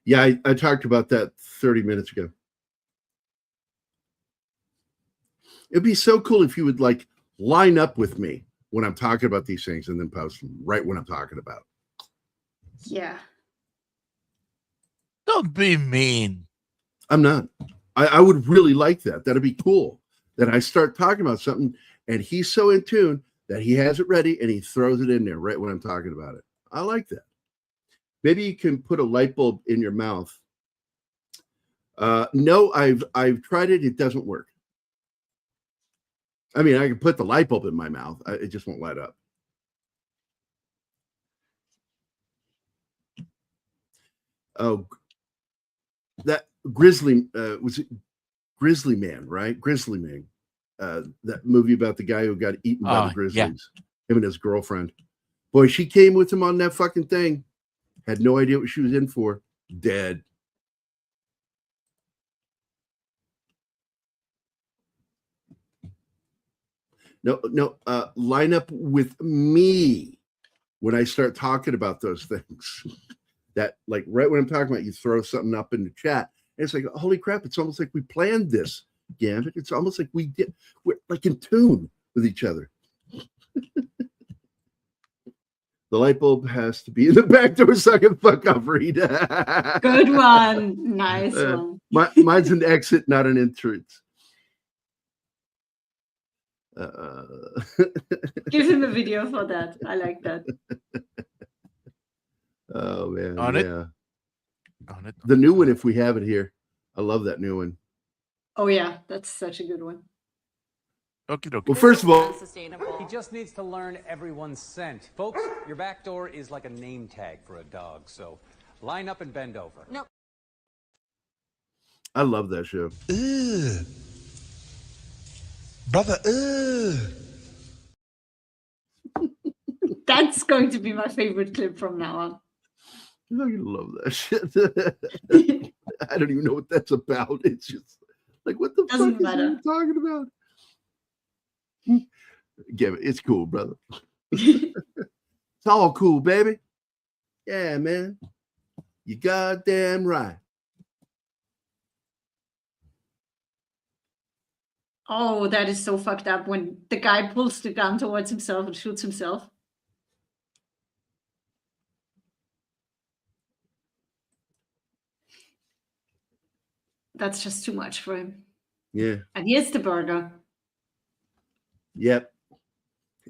Yeah, I talked about that 30 minutes ago. It'd be so cool if you would like line up with me when I'm talking about these things and then post them right when I'm talking about. Yeah. Don't be mean. I'm not. I would really like that. That'd be cool. That I start talking about something and he's so in tune that he has it ready and he throws it in there right when I'm talking about it. I like that. Maybe you can put a light bulb in your mouth. No, I've tried it. It doesn't work. I mean, I can put the light bulb in my mouth. It just won't light up. Oh, that Grizzly was it Grizzly Man, right? Grizzly Man. That movie about the guy who got eaten by the Grizzlies. Yeah. Him and his girlfriend. Boy, she came with him on that fucking thing. Had no idea what she was in for. Dead. No, line up with me when I start talking about those things. That, like, right when I'm talking about, you throw something up in the chat. And it's like, holy crap, it's almost like we planned this, Gambit. It's almost like we're like in tune with each other. The light bulb has to be in the back door so I can fuck off, Reed. Good one. Nice one. Mine's an exit, not an entrance. Give him a video for that. I like that. Oh, man. On yeah. it. On it. The new one, if we have it here. I love that new one. Oh, yeah. That's such a good one. Okay. Well, first of all, he just needs to learn everyone's scent. Folks, your back door is like a name tag for a dog, so line up and bend over. No. I love that show. Ugh. Brother, That's going to be my favorite clip from now on. I love that shit. I don't even know what that's about. It's just like, what the Doesn't fuck matter. is he talking about? Give it. It's cool, brother. It's all cool, baby. Yeah, man. You goddamn right. Oh, that is so fucked up when the guy pulls the gun towards himself and shoots himself. That's just too much for him. Yeah. And here's the burger. Yep.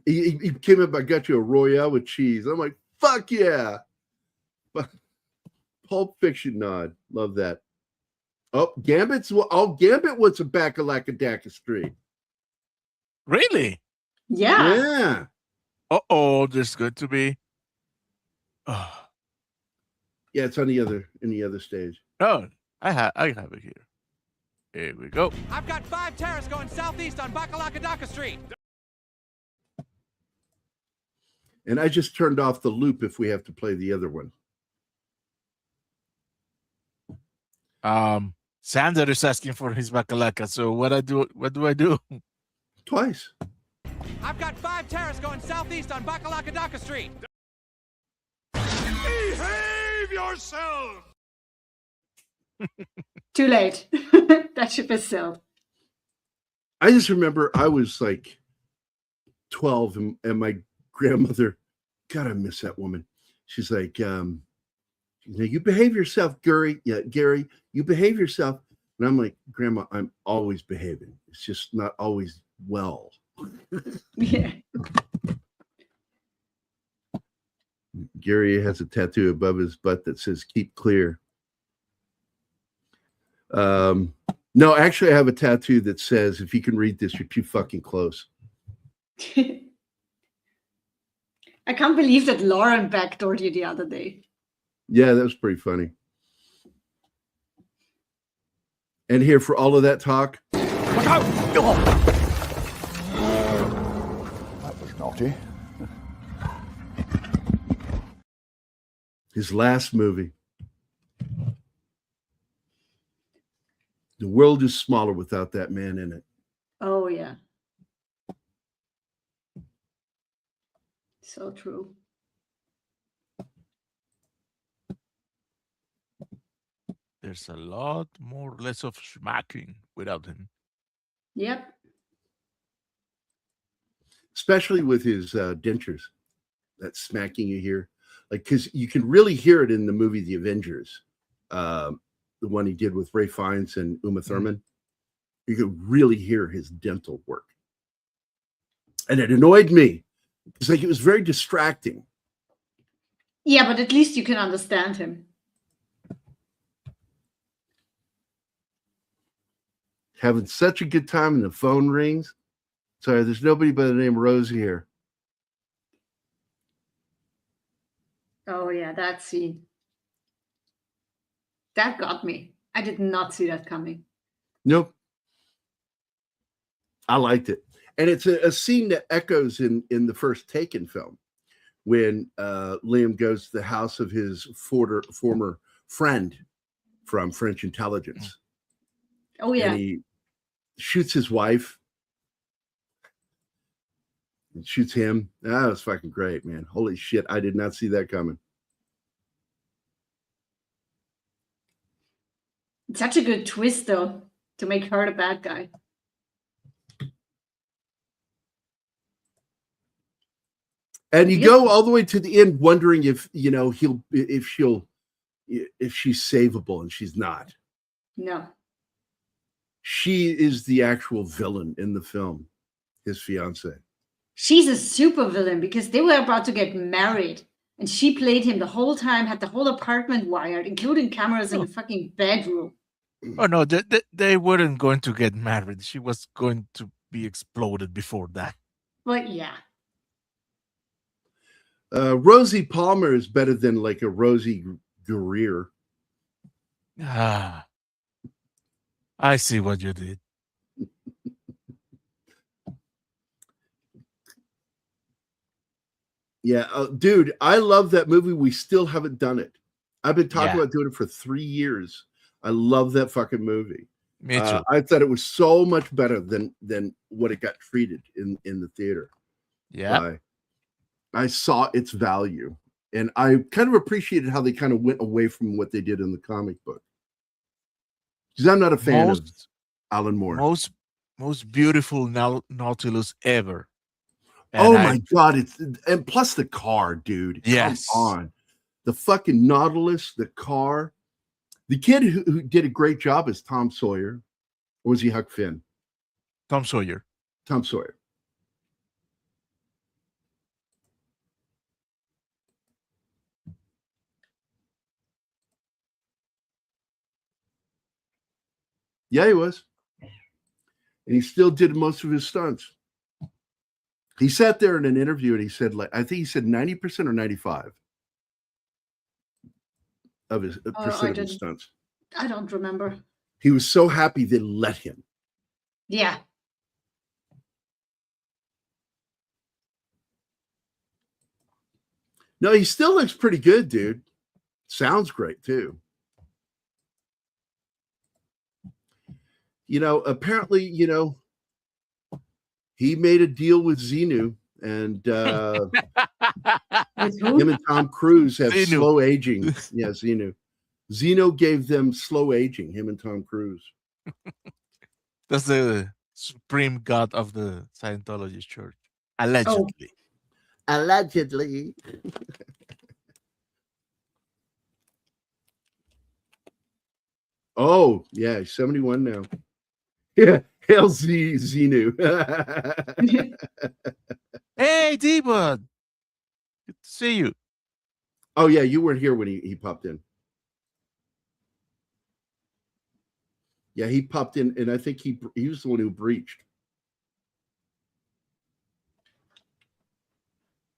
He came up, I got you a Royale with cheese. I'm like, fuck yeah. Pulp Fiction nod. Love that. Oh, Gambit was a back of Lackadaika Street. Really? Yeah. Yeah. Uh-oh, there's going to be. Oh. Yeah, it's on the other stage. Oh, I have it here. Here we go. I've got 5 terrace going southeast on Bakalakadaka Street. And I just turned off the loop if we have to play the other one. Sander is asking for his bakalaka. So what do I do? Twice. I've got 5 terrace going southeast on Bakalakadaka Street. behave yourself. Too late. That ship has sailed. I just remember I was like 12 and my grandmother, God, I miss that woman. She's like, you behave yourself, Gary. Yeah, Gary, you behave yourself. And I'm like, Grandma, I'm always behaving. It's just not always well. Yeah. Gary has a tattoo above his butt that says "Keep clear." No, actually, I have a tattoo that says, "If you can read this, you're too fucking close." I can't believe that Lauren backdoored you the other day. Yeah, that was pretty funny. And here for all of that talk. Look out! That was naughty. His last movie. The world is smaller without that man in it. Oh, yeah. So true. There's a lot more less of smacking without him. Yep. Especially with his dentures. That smacking you hear. Like, because you can really hear it in the movie The Avengers. The one he did with Ray Fiennes and Uma Thurman. You could really hear his dental work. And it annoyed me. It's like it was very distracting. Yeah, but at least you can understand him. Having such a good time and the phone rings. Sorry, there's nobody by the name of Rosie here. Oh, yeah, that scene. That got me. I did not see that coming. Nope. I liked it. And it's a scene that echoes in the first Taken film when Liam goes to the house of his former friend from French intelligence. Oh, yeah. And he shoots his wife and shoots him. That was fucking great, man. Holy shit. I did not see that coming. It's such a good twist, though, to make her the bad guy. And you go all the way to the end wondering if, you know, if she's savable, and she's not. No. She is the actual villain in the film, his fiance. She's a super villain because they were about to get married and she played him the whole time, had the whole apartment wired, including cameras in the fucking bedroom. Oh, no, they weren't going to get married. She was going to be exploded before that. But yeah. Rosie Palmer is better than like a Rosie Greer. Ah, I see what you did. Yeah, dude, I love that movie. We still haven't done it. I've been talking about doing it for 3 years. I love that fucking movie. Me too. I thought it was so much better than what it got treated in the theater. Yeah. I saw its value, and I kind of appreciated how they kind of went away from what they did in the comic book. Because I'm not a fan of Alan Moore. Most beautiful Nautilus ever. And my God. And plus the car, dude. Yes. Come on. The fucking Nautilus, the car. The kid who did a great job is Tom Sawyer. Or was he Huck Finn? Tom Sawyer. Tom Sawyer. Yeah, he was. And he still did most of his stunts. He sat there in an interview and he said, like, I think he said 90% or 95 of his percent of his stunts. I don't remember. He was so happy they let him. Yeah. No, he still looks pretty good, dude. Sounds great too. You know, apparently, you know, he made a deal with Xenu, and him and Tom Cruise have slow aging. Yeah, Xenu. Xenu gave them slow aging, him and Tom Cruise. That's the supreme god of the Scientology church. Allegedly. Oh. Allegedly. Oh, yeah, he's 71 now. Yeah, Hail Xenu. Hey, D-Bud. Good to see you. Oh, yeah, you weren't here when he popped in. Yeah, he popped in, and I think he was the one who breached.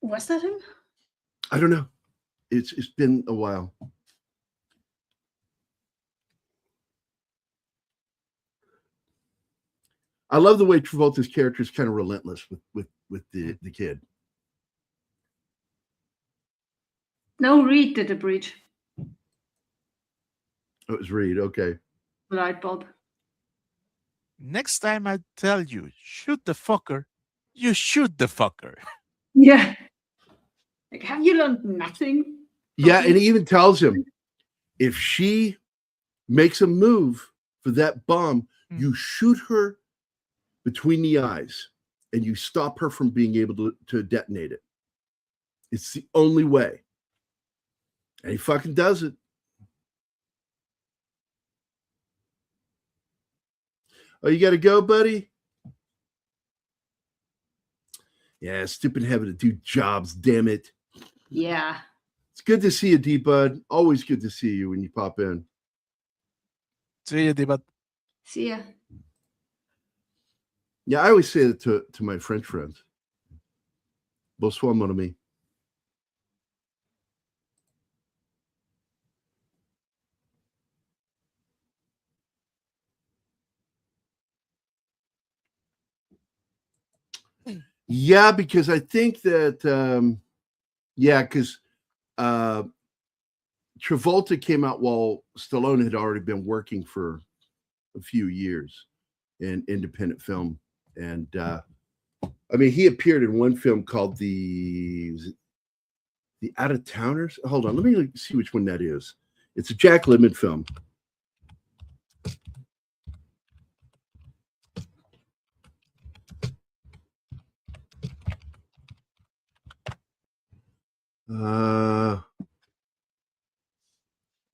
Was that him? I don't know. It's been a while. I love the way Travolta's character is kind of relentless with the kid. No, Reed did the breach. Oh, it was Reed. Okay. Light bulb. Next time I tell you, shoot the fucker, you shoot the fucker. Yeah. Like, have you learned nothing? Yeah, and he even tells him, if she makes a move for that bomb, you shoot her between the eyes and you stop her from being able to detonate it. It's the only way. And he fucking does it. Oh, you got to go, buddy? Yeah, stupid having to do jobs, damn it. Yeah. It's good to see you, D-Bud. Always good to see you when you pop in. See you, D-Bud. See ya. Yeah, I always say that to my French friends. Bonsoir, mon ami. Yeah, because I think that, because Travolta came out while Stallone had already been working for a few years in independent film. And I mean, he appeared in one film called The Out of Towners. Hold on, let me see which one that is. It's a Jack Lemmon film.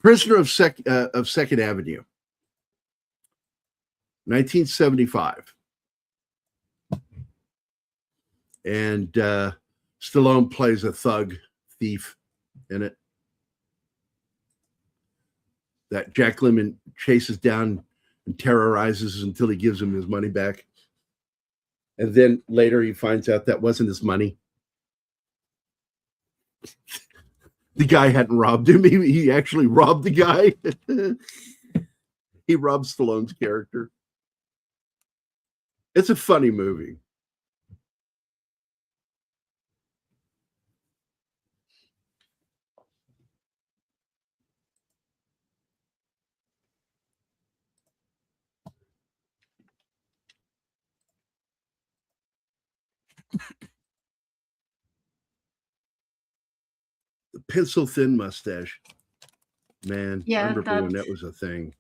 Prisoner of Second Avenue, 1975. And Stallone plays a thug thief in it that Jack Lemmon chases down and terrorizes until he gives him his money back. And then later he finds out that wasn't his money. The guy hadn't robbed him. He actually robbed the guy. He robbed Stallone's character. It's a funny movie. The pencil thin mustache. Man, Yeah, I remember when that was a thing.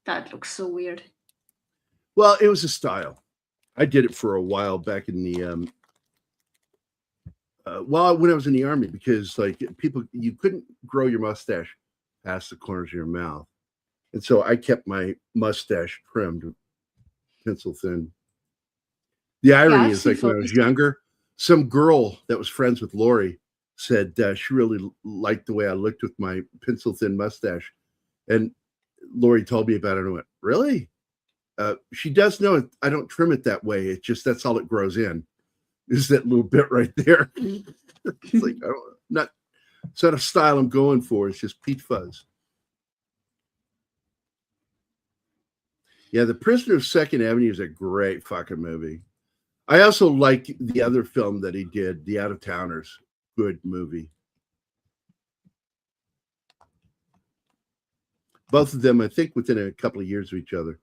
That looks so weird. Well, it was a style. I did it for a while back in the when I was in the Army, because like you couldn't grow your mustache past the corners of your mouth, and so I kept my mustache trimmed pencil thin. The irony is, like, when I was younger, some girl that was friends with Lori said she really liked the way I looked with my pencil thin mustache, and Lori told me about it and I went, really? She does know I don't trim it that way. It's just, that's all it grows in, is that little bit right there. It's like, it's not a style I'm going for. It's just peach fuzz. Yeah, The Prisoner of Second Avenue is a great fucking movie. I also like the other film that he did, The Out of Towners. Good movie. Both of them, I think, within a couple of years of each other.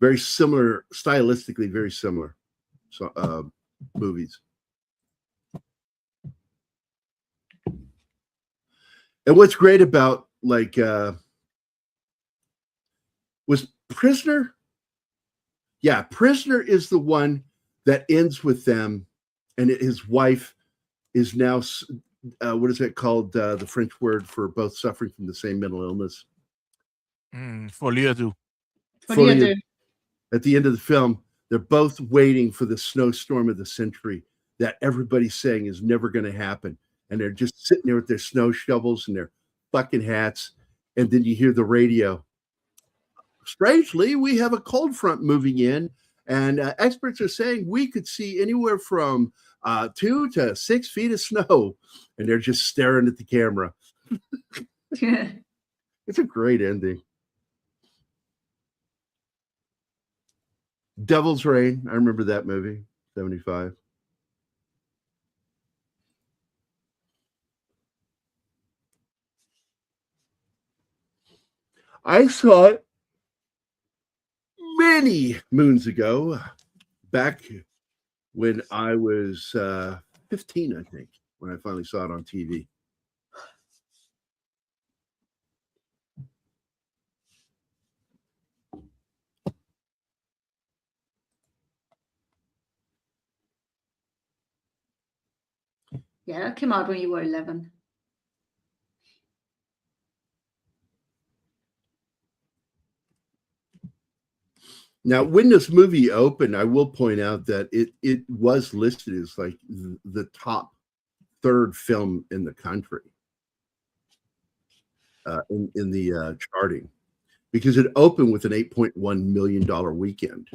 Very similar, stylistically, very similar movies. And what's great about, like, was Prisoner? Yeah, Prisoner is the one that ends with them, and his wife is now, what is it called? The French word for both suffering from the same mental illness. Folie à deux. Folie à deux. At the end of the film, they're both waiting for the snowstorm of the century that everybody's saying is never going to happen. And they're just sitting there with their snow shovels and their fucking hats. And then you hear the radio. Strangely, we have a cold front moving in, and experts are saying we could see anywhere from 2 to 6 feet of snow. And they're just staring at the camera. It's a great ending. Devil's Reign. I remember that movie, 75. I saw it many moons ago, back when I was 15, I think, when I finally saw it on TV. Yeah, that came out when you were 11. Now, when this movie opened, I will point out that it was listed as like the top third film in the country in the charting, because it opened with an $8.1 million weekend.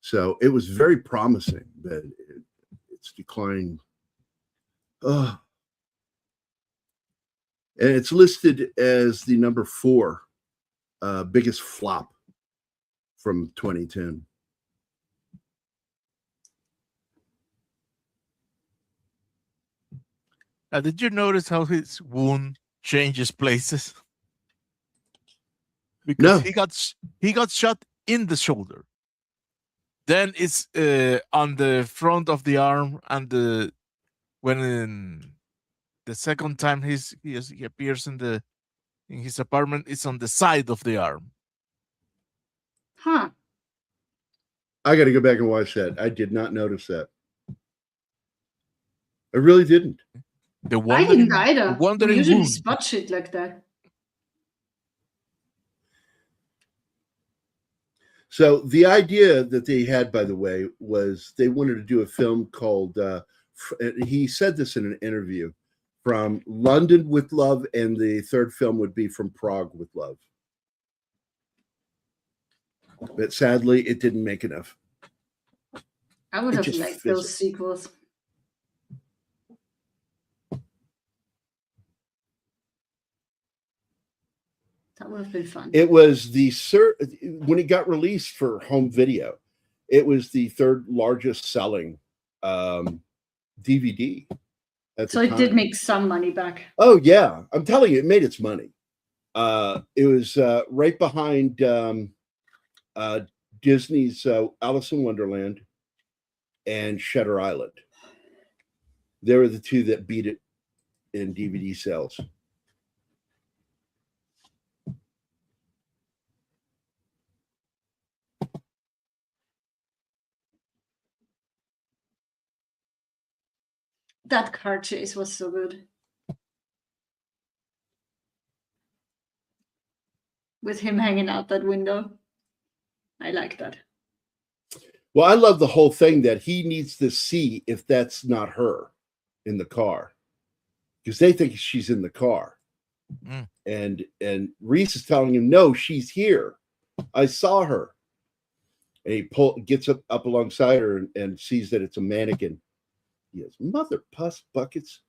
So it was very promising, but it's declined. And it's listed as the number 4 biggest flop from 2010. Now, did you notice how his wound changes places? Because he got shot in the shoulder. Then it's on the front of the arm, and when the second time he appears in his apartment, it's on the side of the arm. Huh. I got to go back and watch that. I did not notice that. I really didn't. I didn't either. We usually wound. spot shit like that. So the idea that they had, by the way, was they wanted to do a film called, he said this in an interview, From London with Love, and the third film would be From Prague with Love. But sadly, it didn't make enough. I would have liked those sequels. That would have been fun. It was when it got released for home video, it was the third largest selling DVD. So it did make some money back. Oh yeah, I'm telling you, it made its money. It was right behind Disney's Alice in Wonderland and Shutter Island. They were the two that beat it in DVD sales. That car chase was so good. With him hanging out that window. I like that. Well, I love the whole thing that he needs to see if that's not her in the car, because they think she's in the car. And Rhys is telling him, no, she's here. I saw her. And he gets up alongside her and sees that it's a mannequin. He goes, mother puss buckets.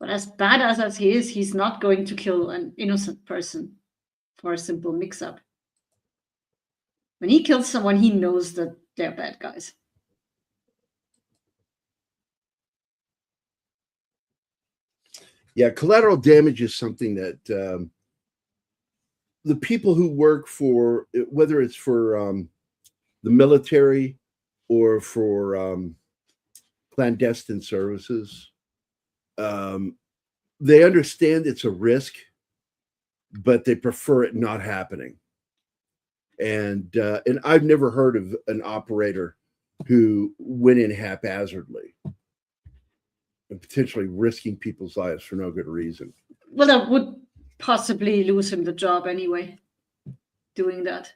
But as badass as he is, he's not going to kill an innocent person for a simple mix-up. When he kills someone, he knows that they're bad guys. Yeah, collateral damage is something that the people who work for, whether it's for the military or for clandestine services, they understand it's a risk, but they prefer it not happening. And I've never heard of an operator who went in haphazardly and potentially risking people's lives for no good reason. Well, that would possibly lose him the job anyway, doing that.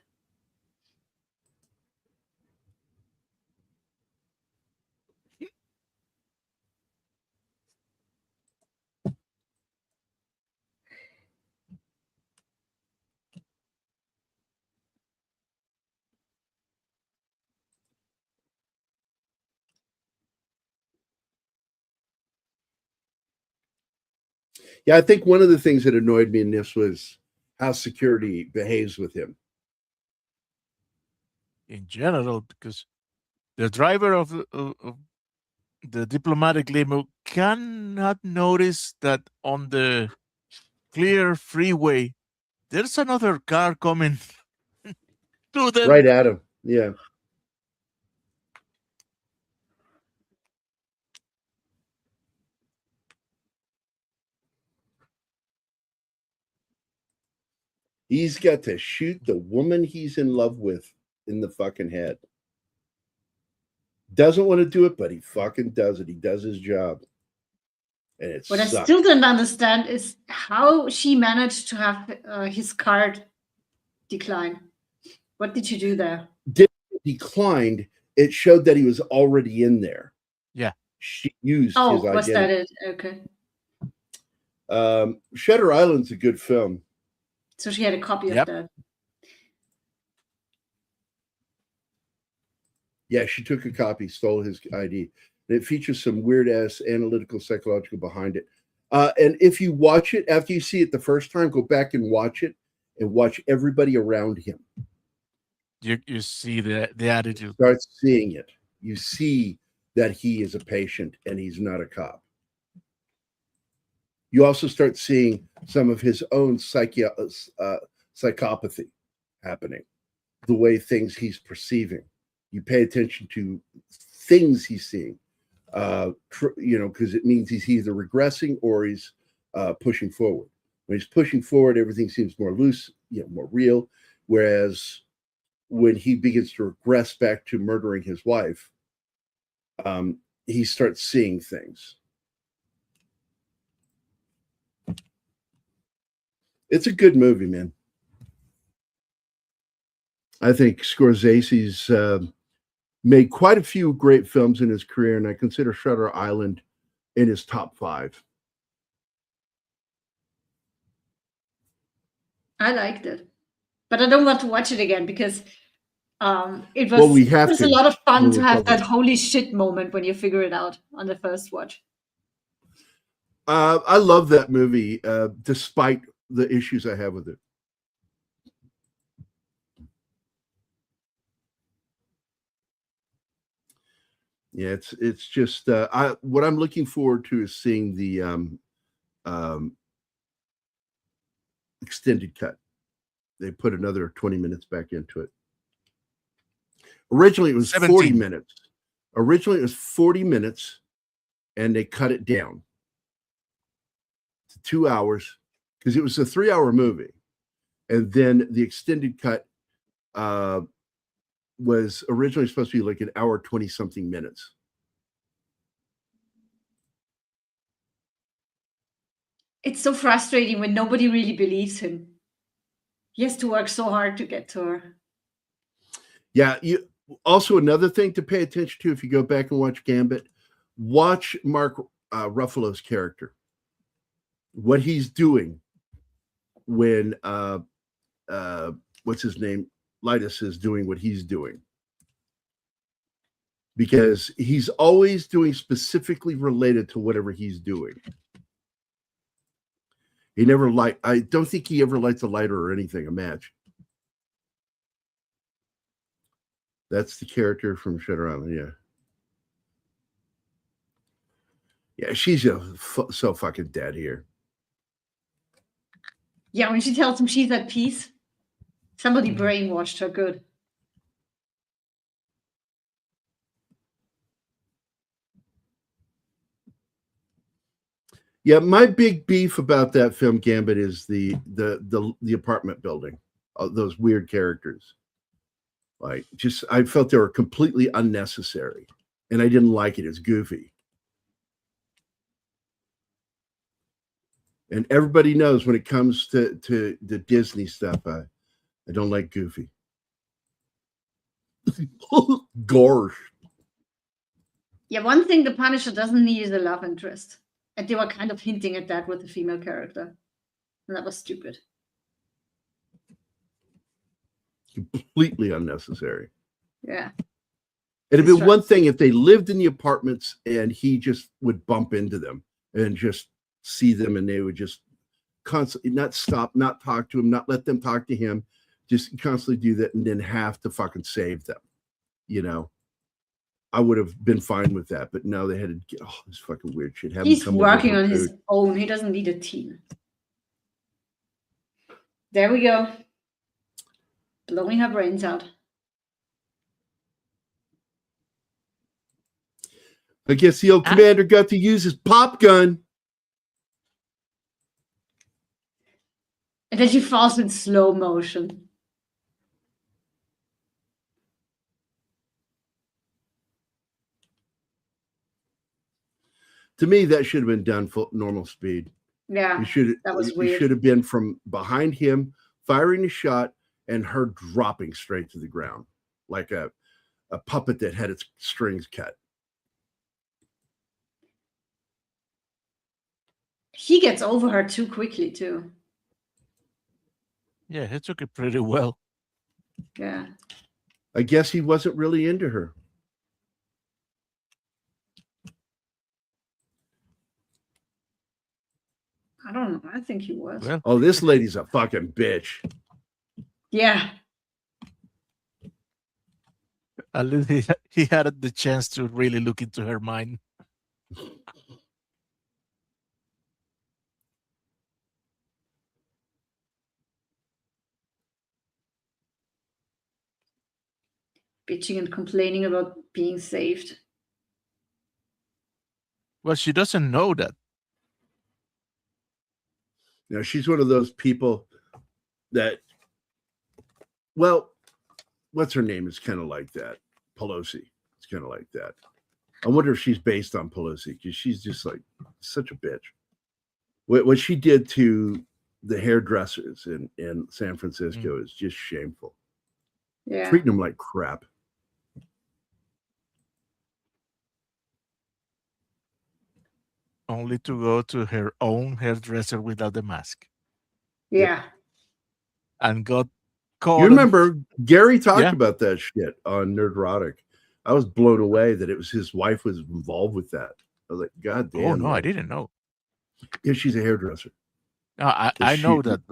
Yeah, I think one of the things that annoyed me in this was how security behaves with him. In general, because the driver of the diplomatic limo cannot notice that on the clear freeway there's another car coming to them. Right at him. Yeah. He's got to shoot the woman he's in love with in the fucking head. Doesn't want to do it, but he fucking does it. He does his job. And it What sucks. I still don't understand is how she managed to have his card decline. What did you do there? Declined. It showed that he was already in there. Yeah. She used Oh, his was identity. that it? Okay. Shutter Island's a good film. So she had a copy Yep. of that. Yeah, she took a copy, stole his ID. And it features some weird-ass analytical, psychological behind it. And if you watch it, after you see it the first time, go back and watch it and watch everybody around him. You see the attitude. Start seeing it. You see that he is a patient and he's not a cop. You also start seeing some of his own psychopathy happening, the way things he's perceiving. You pay attention to things he's seeing, because it means he's either regressing or he's pushing forward. When he's pushing forward, everything seems more loose, more real. Whereas when he begins to regress back to murdering his wife, he starts seeing things. It's a good movie, man. I think Scorsese's made quite a few great films in his career, and I consider Shutter Island in his top 5. I liked it, but I don't want to watch it again because it was, Well, we have it was to. a lot of fun We'll to have recover. that holy shit moment when you figure it out on the first watch. I love that movie, despite the issues I have with it. Yeah, it's just what I'm looking forward to is seeing the extended cut. They put another 20 minutes back into it. Originally, it was 17. 40 minutes. Originally, it was 40 minutes, and they cut it down to 2 hours because it was a 3-hour movie. And then the extended cut was originally supposed to be like an hour, 20-something minutes. It's so frustrating when nobody really believes him. He has to work so hard to get to her. Yeah, also another thing to pay attention to if you go back and watch Gambit, watch Mark Ruffalo's character. What he's doing when what's his name? Lytus is doing what he's doing. Because he's always doing specifically related to whatever he's doing. He never I don't think he ever lights a lighter or anything, a match. That's the character from Shutter Island, yeah. Yeah, she's so fucking dead here. Yeah, when she tells him she's at peace, somebody brainwashed her good. Yeah, my big beef about that film Gambit is the apartment building, those weird characters. Like, just I felt they were completely unnecessary, and I didn't like it. It's goofy. And everybody knows when it comes to the Disney stuff, I don't like goofy. Gosh. Yeah, one thing the Punisher doesn't need is a love interest. And they were kind of hinting at that with the female character. And that was stupid. Completely unnecessary. Yeah. It'd be one thing if they lived in the apartments and he just would bump into them and just see them, and they would just constantly not stop, not talk to him, not let them talk to him, just constantly do that and then have to fucking save them. You know, I would have been fine with that, but no, they had to get all this fucking weird shit. He's working on his own. He doesn't need a team. There we go. Blowing her brains out. I guess the old commander got to use his pop gun. And then she falls in slow motion. To me, that should have been done full normal speed. Yeah, that was weird. You should have been from behind him, firing a shot, and her dropping straight to the ground, like a puppet that had its strings cut. He gets over her too quickly, too. Yeah, he took it pretty well. Yeah. I guess he wasn't really into her. I don't know. I think he was. Well, oh, this lady's a fucking bitch. Yeah. At least he had the chance to really look into her mind. Bitching and complaining about being saved. Well, she doesn't know that. You know, she's one of those people that, well, what's her name is kind of like that. Pelosi. It's kind of like that. I wonder if she's based on Pelosi, because she's just like such a bitch. What she did to the hairdressers in San Francisco is just shameful. Yeah. Treating them like crap. Only to go to her own hairdresser without the mask. Yeah. And got caught. You remember Gary talked about that shit on Nerdrotic. I was blown away that it was his wife was involved with that. I was like, God damn. Oh, no, I didn't know. Yeah, she's a hairdresser. No, I know that.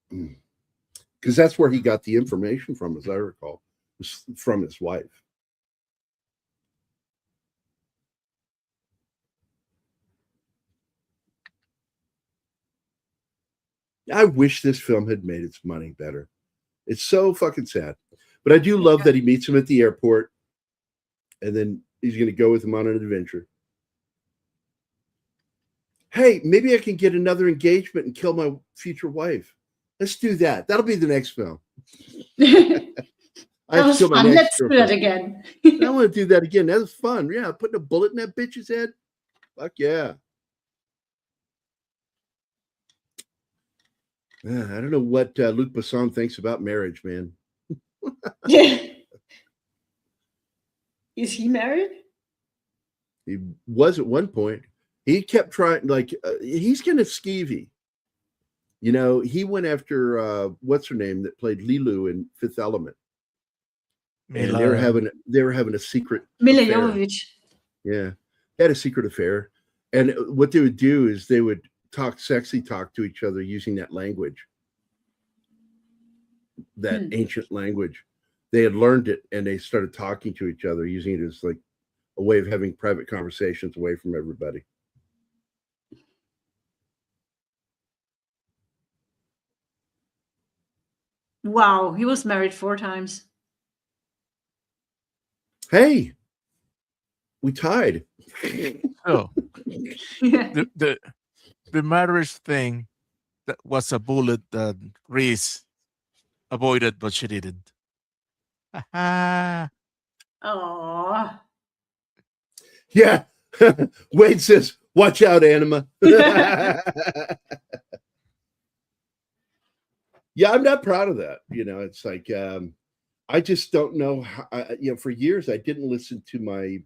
Because that's where he got the information from, as I recall. It was from his wife. I wish this film had made its money better. It's so fucking sad. But I do love that he meets him at the airport, and then he's going to go with him on an adventure. Hey, maybe I can get another engagement and kill my future wife. Let's do that. That'll be the next film. That was fun. Let's do that again. I want to do that again. That was fun. Yeah, putting a bullet in that bitch's head. Fuck yeah. I don't know what Luc Besson thinks about marriage, man. Is he married? He was at one point. He kept trying, like, he's kind of skeevy. You know, he went after, what's her name, that played Lilu in Fifth Element. And they were having a secret Mila affair. Jovovich. Yeah. They had a secret affair. And what they would do is they would talk sexy talk to each other using that language, that ancient language. They had learned it, and they started talking to each other using it as like a way of having private conversations away from everybody. Wow, he was married 4 times. Hey, we tied. Oh, Yeah. the marriage thing that was a bullet that Rhys avoided, but she didn't. Oh. Yeah. Wade says, watch out, Anima. Yeah, I'm not proud of that. It's like, I just don't know how, for years, I didn't listen to my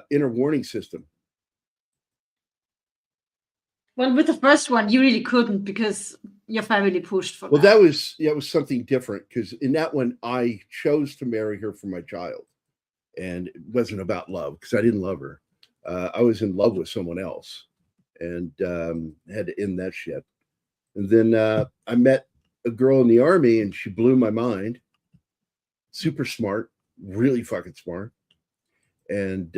inner warning system. Well, with the first one, you really couldn't because your family pushed for Well, that. that was something different because in that one, I chose to marry her for my child. And it wasn't about love because I didn't love her. I was in love with someone else and had to end that shit. And then I met a girl in the army and she blew my mind. Super smart, really fucking smart. And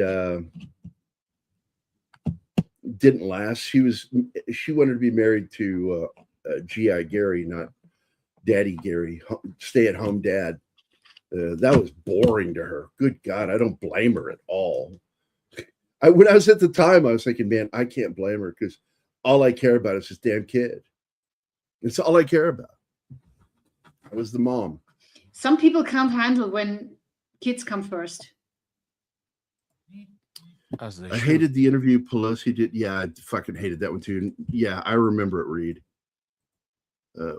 didn't last. She wanted to be married to G.I. Gary, not Daddy Gary, stay-at-home dad. That was boring to her. Good God, I don't blame her at all. When I was at the time, I was thinking, man, I can't blame her because all I care about is this damn kid. It's all I care about. I was the mom. Some people can't handle when kids come first. I hated the interview Pelosi did. Yeah, I fucking hated that one too. Yeah, I remember it, Reed.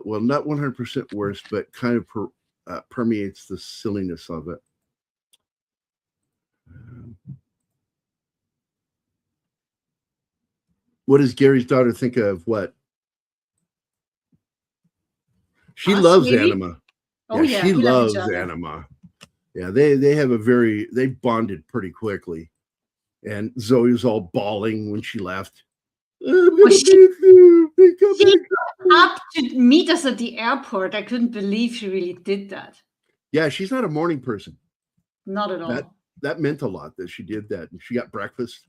Well, not 100% worse, but kind of permeates the silliness of it. What does Gary's daughter think of what? She loves maybe? Anima. Oh yeah, she loves each other. Anima. Yeah, they bonded pretty quickly. And Zoe was all bawling when she left. She up to meet us at the airport. I couldn't believe she really did that. Yeah, she's not a morning person. Not at all. That meant a lot that she did that. And she got breakfast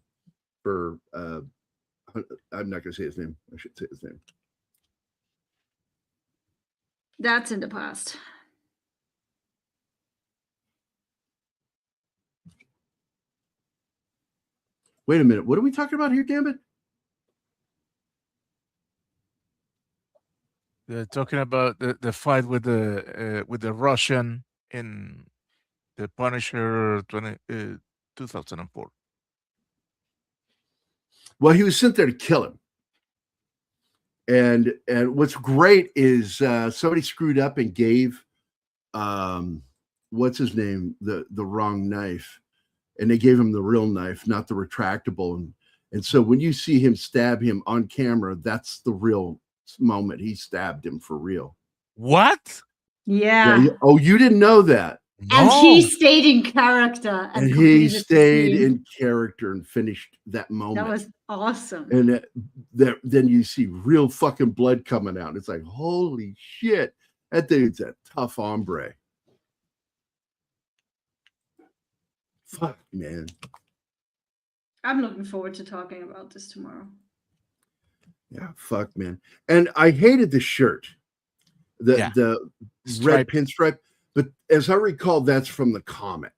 for I'm not gonna say his name. I should say his name. That's in the past. Wait a minute. What are we talking about here, damn it? They're talking about the fight with the Russian in the Punisher 2004. Well, he was sent there to kill him. And what's great is somebody screwed up and gave what's his name the wrong knife, and they gave him the real knife, not the retractable. And so when you see him stab him on camera, that's the real moment he stabbed him for real. What? Yeah. Oh, you didn't know that? No. And he stayed in character. And he stayed in character and finished that moment. That was awesome. And then you see real fucking blood coming out. It's like, holy shit. That dude's a tough hombre. Fuck, man. I'm looking forward to talking about this tomorrow. Yeah, fuck, man. And I hated the shirt. The red pinstripe. But as I recall, that's from the comic.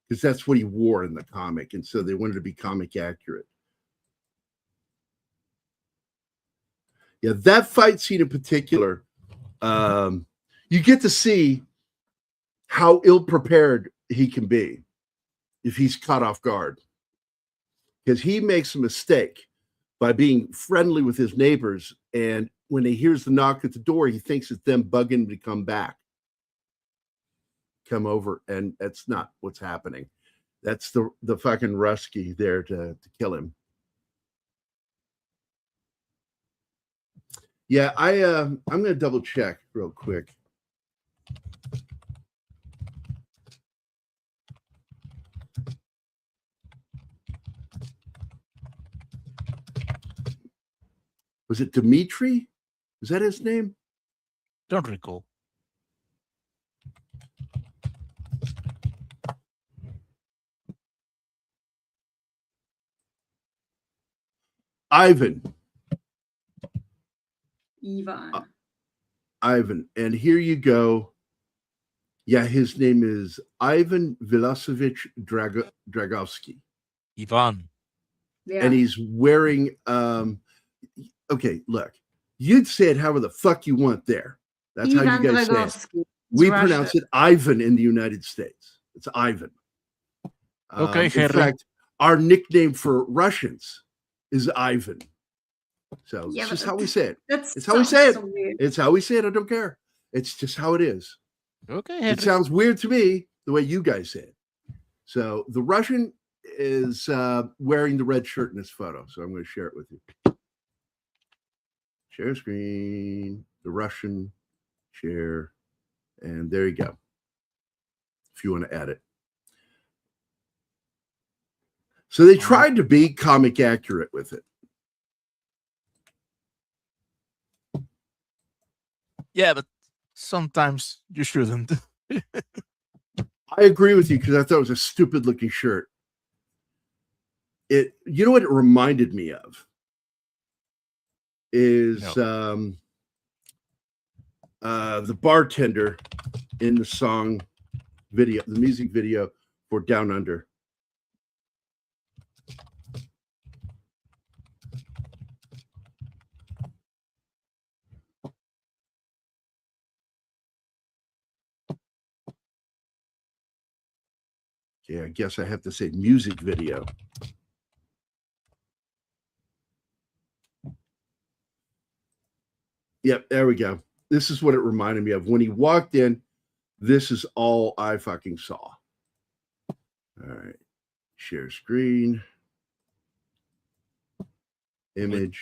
Because that's what he wore in the comic. And so they wanted to be comic accurate. Yeah, that fight scene in particular, you get to see how ill-prepared he can be if he's caught off guard. Because he makes a mistake by being friendly with his neighbors. And when he hears the knock at the door, he thinks it's them bugging him to come over, and that's not what's happening. That's the fucking Rusky there to kill him. Yeah, I'm gonna double check real quick. Was it Dimitri? Is that his name? Don't recall. Ivan. Ivan. And here you go. Yeah, his name is Ivan Vilasovich Dragovsky. Ivan. Yeah. And he's wearing okay, look. You'd say it however the fuck you want there. That's Ivan how you guys Dragovsky. say it. We Russian. pronounce it Ivan in the United States. It's Ivan. Okay, in Harry. fact, our nickname for Russians is Ivan. So Yeah, it's just but how we say it. That's It's how we say it. so weird. It's how we say it. I don't care. It's just how it is. Okay, Henry. It sounds weird to me the way you guys say it. So the Russian is wearing the red shirt in this photo. So I'm going to share it with you. Share screen, the Russian, share, and there you go. If you want to add it. So they tried to be comic accurate with it. Yeah, but sometimes you shouldn't. I agree with you because I thought it was a stupid looking shirt. You know what it reminded me of is the bartender in the song video, the music video for Down Under. Yeah, I guess I have to say music video. Yep, there we go. This is what it reminded me of. When he walked in, this is all I fucking saw. All right. Share screen. Image.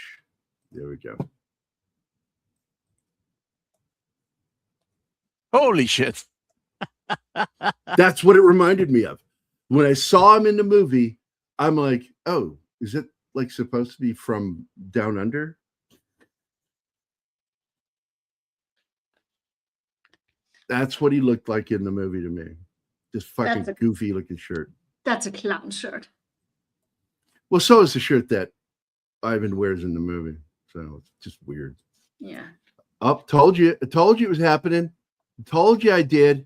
There we go. Holy shit. That's what it reminded me of. When I saw him in the movie, I'm like, oh, is it like supposed to be from Down Under? That's what he looked like in the movie to me. Just fucking goofy looking shirt. That's a clown shirt. Well, so is the shirt that Ivan wears in the movie. So it's just weird. Yeah. Oh, told you. I told you it was happening. I told you I did.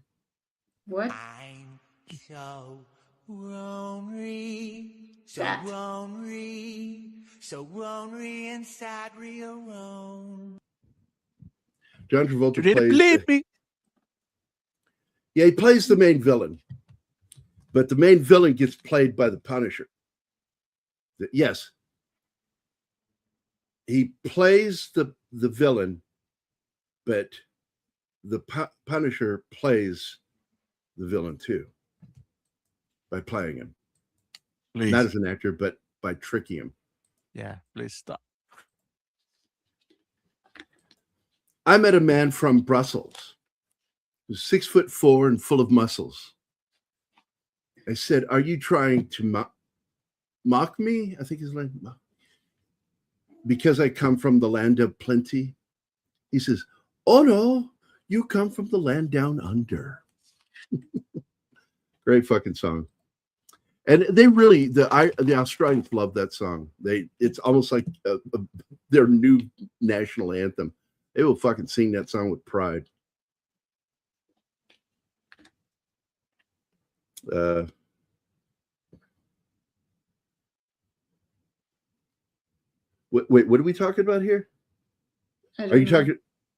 What? I'm so lonely. So That. lonely. So lonely inside real alone. John Travolta You didn't plays. believe me. Yeah, he plays the main villain. But the main villain gets played by the Punisher. Yes. He plays the villain, but the Punisher plays the villain too by playing him. Please. Not as an actor, but by tricking him. Yeah, please stop. I met a man from Brussels. He was 6'4" and full of muscles. I said, "Are you trying to mock me?" I think his name. Because I come from the land of plenty. He says, "Oh no, you come from the land down under." Great fucking song. And they really, the Australians love that song. It's almost like their new national anthem. They will fucking sing that song with pride. Wait, what are we talking about here? Are you talking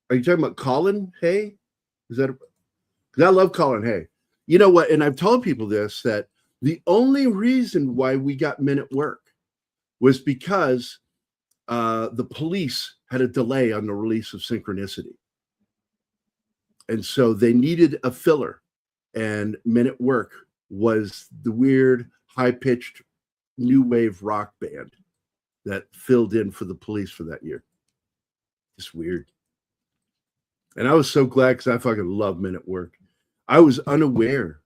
about Colin Hay? Is that? Because I love Colin Hay. You know what? And I've told people this, that the only reason why we got Men at Work was because the police had a delay on the release of Synchronicity. And so they needed a filler. And Men at Work was the weird, high-pitched, new wave rock band that filled in for the police for that year. Just weird. And I was so glad because I fucking love Men at Work. I was unaware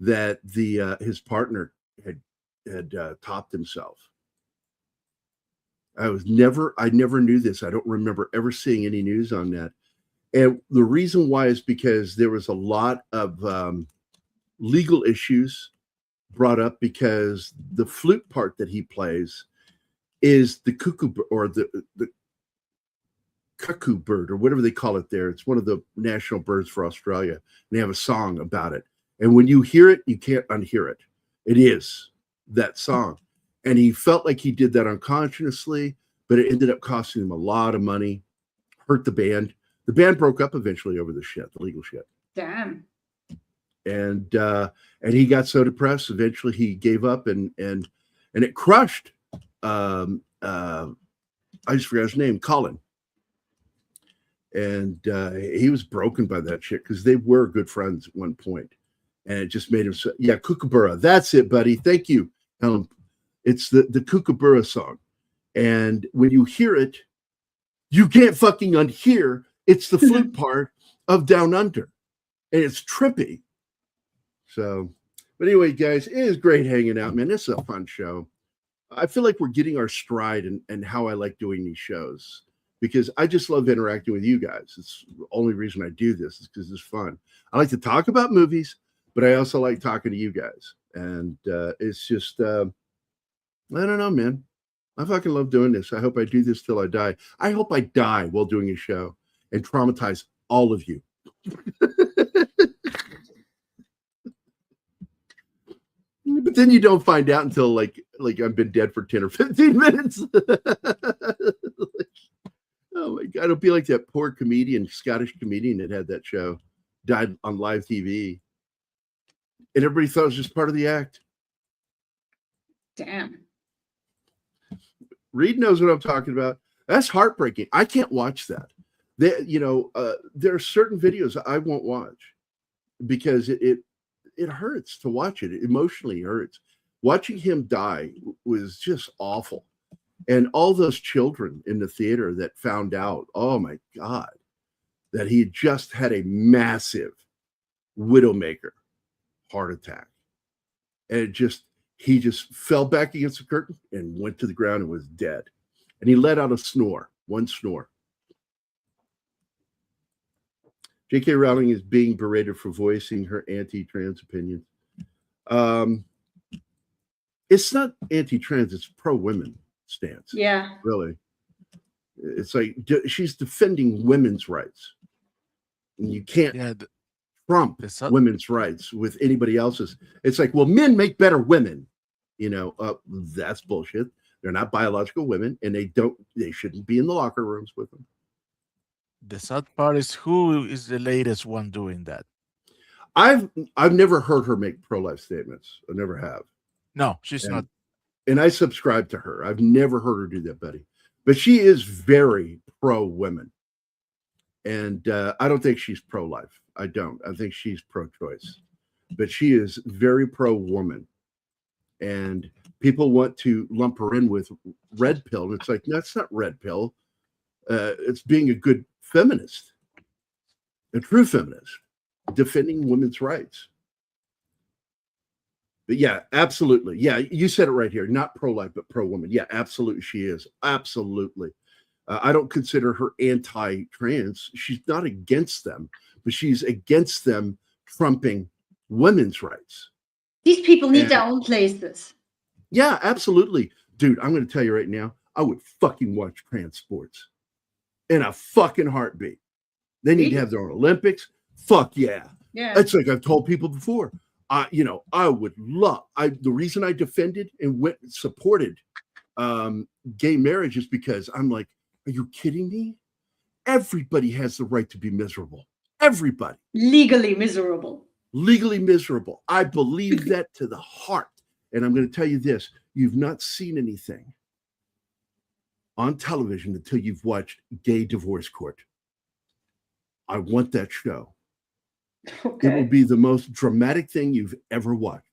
that his partner had topped himself. I never knew this. I don't remember ever seeing any news on that. And the reason why is because there was a lot of legal issues brought up because the flute part that he plays is the cuckoo or the cuckoo bird or whatever they call it there. It's one of the national birds for Australia. And they have a song about it. And when you hear it, you can't unhear it. It is that song. And he felt like he did that unconsciously, but it ended up costing him a lot of money, hurt the band. The band broke up eventually over the shit, the legal shit. Damn. And he got so depressed, eventually he gave up, and it crushed. I just forgot his name, Colin. And he was broken by that shit because they were good friends at one point, and it just made him so. Yeah, Kookaburra, that's it, buddy. Thank you. It's the Kookaburra song, and when you hear it, you can't fucking unhear. It's the flute part of Down Under, and it's trippy. So, but anyway, guys, it is great hanging out, man. This is a fun show. I feel like we're getting our stride and how I like doing these shows, because I just love interacting with you guys. It's the only reason I do this is because it's fun. I like to talk about movies, but I also like talking to you guys. And it's just, I don't know, man. I fucking love doing this. I hope I do this till I die. I hope I die while doing a show and traumatize all of you. But then you don't find out until like I've been dead for 10 or 15 minutes. Oh my God, it'll be like that poor comedian, Scottish comedian that had that show, died on live TV. And everybody thought it was just part of the act. Damn. Reed knows what I'm talking about. That's heartbreaking. I can't watch that. There are certain videos I won't watch because it hurts to watch it. It emotionally hurts. Watching him die was just awful. And all those children in the theater that found out, oh my God, that he had just had a massive widowmaker heart attack. And he just fell back against the curtain and went to the ground and was dead. And he let out a snore, one snore. J.K. Rowling is being berated for voicing her anti-trans opinion. It's not anti-trans, it's pro-women stance. Yeah. Really. It's like she's defending women's rights. And you can't trump women's rights with anybody else's. It's like, well, men make better women. That's bullshit. They're not biological women, and they shouldn't be in the locker rooms with them. The sad part is, who is the latest one doing that? I've never heard her make pro-life statements. I never have. No, she's not. And I subscribe to her. I've never heard her do that, Betty. But she is very pro-women. And I don't think she's pro-life. I don't. I think she's pro-choice. But she is very pro-woman. And people want to lump her in with red pill. And it's like, no, it's not red pill. It's being a good feminist, a true feminist, defending women's rights. But yeah, absolutely. Yeah, you said it right here. Not pro-life, but pro-woman. Yeah, absolutely. She is. Absolutely. I don't consider her anti-trans. She's not against them, but she's against them trumping women's rights. These people need their own places. Yeah, absolutely. Dude, I'm going to tell you right now, I would fucking watch trans sports in a fucking heartbeat. They need to have their own Olympics. Fuck yeah. Yeah. It's like I've told people before. I would love. The reason I defended and supported gay marriage is because I'm like, are you kidding me? Everybody has the right to be miserable. Everybody. Legally miserable. Legally miserable. I believe that to the heart. And I'm going to tell you this. You've not seen anything on television until you've watched Gay Divorce Court. I want that show. Okay. It will be the most dramatic thing you've ever watched.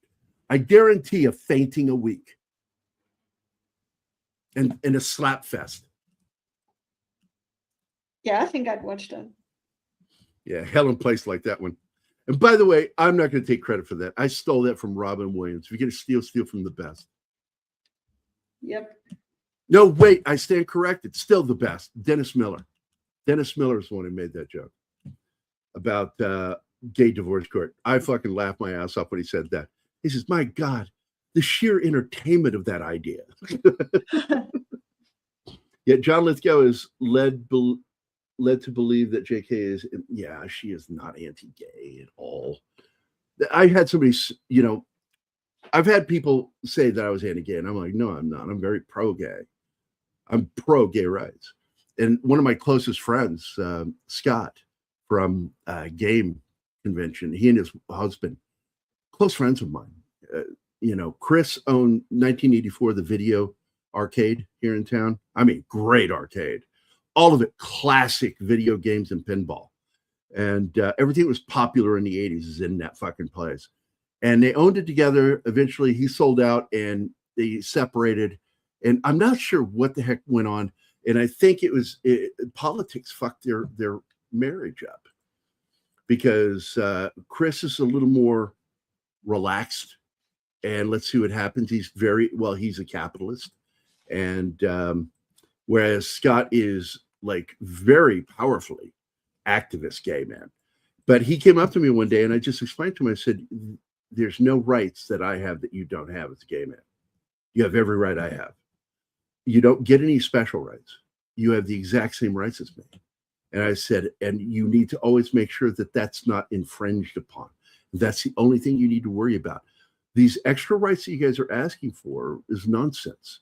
I guarantee a fainting a week. And a slap fest. Yeah, I think I'd watch that. Yeah, Helen Place like that one. And by the way, I'm not going to take credit for that. I stole that from Robin Williams. If you're going to steal from the best. Yep. No, wait, I stand corrected. Still the best. Dennis Miller. Dennis Miller is the one who made that joke about Gay Divorce Court. I fucking laughed my ass off when he said that. He says, my God, the sheer entertainment of that idea. Yet John Lithgow is led to believe that JK is, yeah, she is not anti-gay at all. I had somebody, I've had people say that I was anti-gay, and I'm like, no, I'm not. I'm very pro-gay. I'm pro-gay rights. And one of my closest friends, Scott from Game convention. He and his husband, close friends of mine. Chris owned 1984, the video arcade here in town. I mean, great arcade. All of it classic video games and pinball. And everything that was popular in the 80s is in that fucking place. And they owned it together. Eventually, he sold out and they separated. And I'm not sure what the heck went on. And I think politics fucked their marriage up. Because Chris is a little more relaxed, and let's see what happens. He's a capitalist, and whereas Scott is like very powerfully activist gay man. But he came up to me one day, and I just explained to him. I said, "There's no rights that I have that you don't have as a gay man. You have every right I have. You don't get any special rights. You have the exact same rights as me." And I said, and you need to always make sure that that's not infringed upon. That's the only thing you need to worry about. These extra rights that you guys are asking for is nonsense.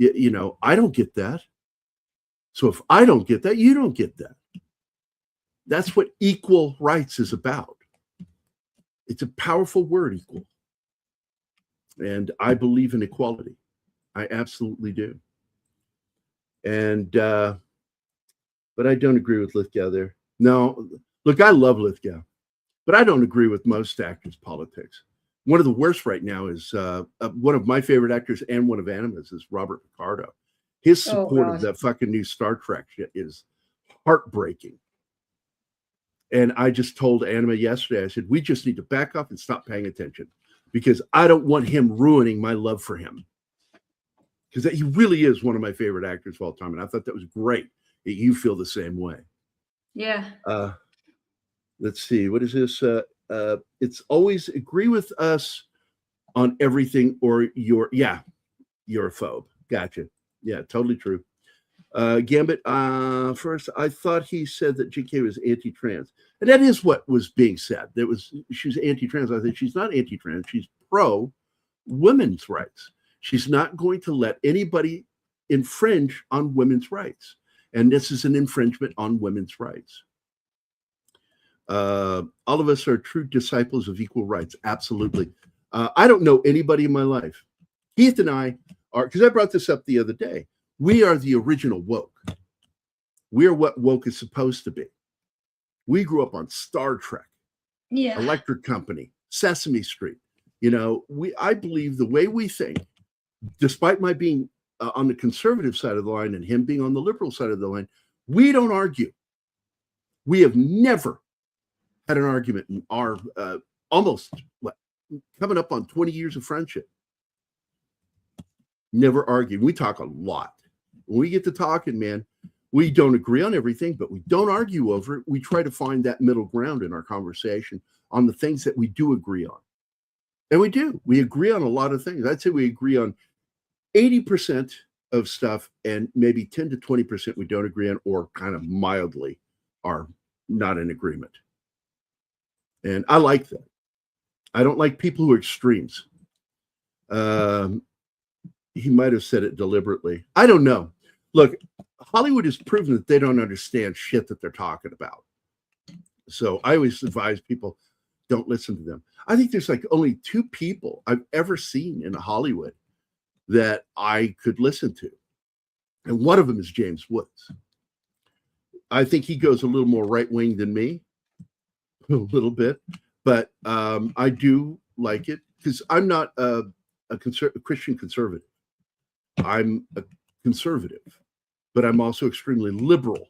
I don't get that. So if I don't get that, you don't get that. That's what equal rights is about. It's a powerful word, equal. And I believe in equality. I absolutely do. And, but I don't agree with Lithgow there. No, look, I love Lithgow, but I don't agree with most actors' politics. One of the worst right now is one of my favorite actors and one of Anima's is Robert Picardo. His support of that fucking new Star Trek shit is heartbreaking. And I just told Anima yesterday, I said, we just need to back up and stop paying attention because I don't want him ruining my love for him. Because he really is one of my favorite actors of all time. And I thought that was great. You feel the same way. Yeah. Let's see. What is this? It's always agree with us on everything or you're a phobe. Gotcha. Yeah, totally true. Gambit, first, I thought he said that GK was anti-trans. And that is what was being said. She's anti-trans. I think she's not anti-trans. She's pro-women's rights. She's not going to let anybody infringe on women's rights. And this is an infringement on women's rights. All of us are true disciples of equal rights. Absolutely. I don't know anybody in my life. Keith and I are, because I brought this up the other day, we are the original woke. We are what woke is supposed to be. We grew up on Star Trek, Electric Company, Sesame Street. I believe the way we think, despite my being on the conservative side of the line and him being on the liberal side of the line, we don't argue. We have never had an argument in our coming up on 20 years of friendship. Never argued. We talk a lot. When we get to talking, man, we don't agree on everything, but we don't argue over it. We try to find that middle ground in our conversation on the things that we do agree on. And we do. We agree on a lot of things. I'd say we agree on 80% of stuff, and maybe 10 to 20% we don't agree on, or kind of mildly are not in agreement. And I like that. I don't like people who are extremes. He might have said it deliberately. I don't know. Look, Hollywood has proven that they don't understand shit that they're talking about. So I always advise people, don't listen to them. I think there's like only 2 people I've ever seen in Hollywood that I could listen to. And one of them is James Woods. I think he goes a little more right-wing than me, a little bit, but I do like it because I'm not a Christian conservative. I'm a conservative, but I'm also extremely liberal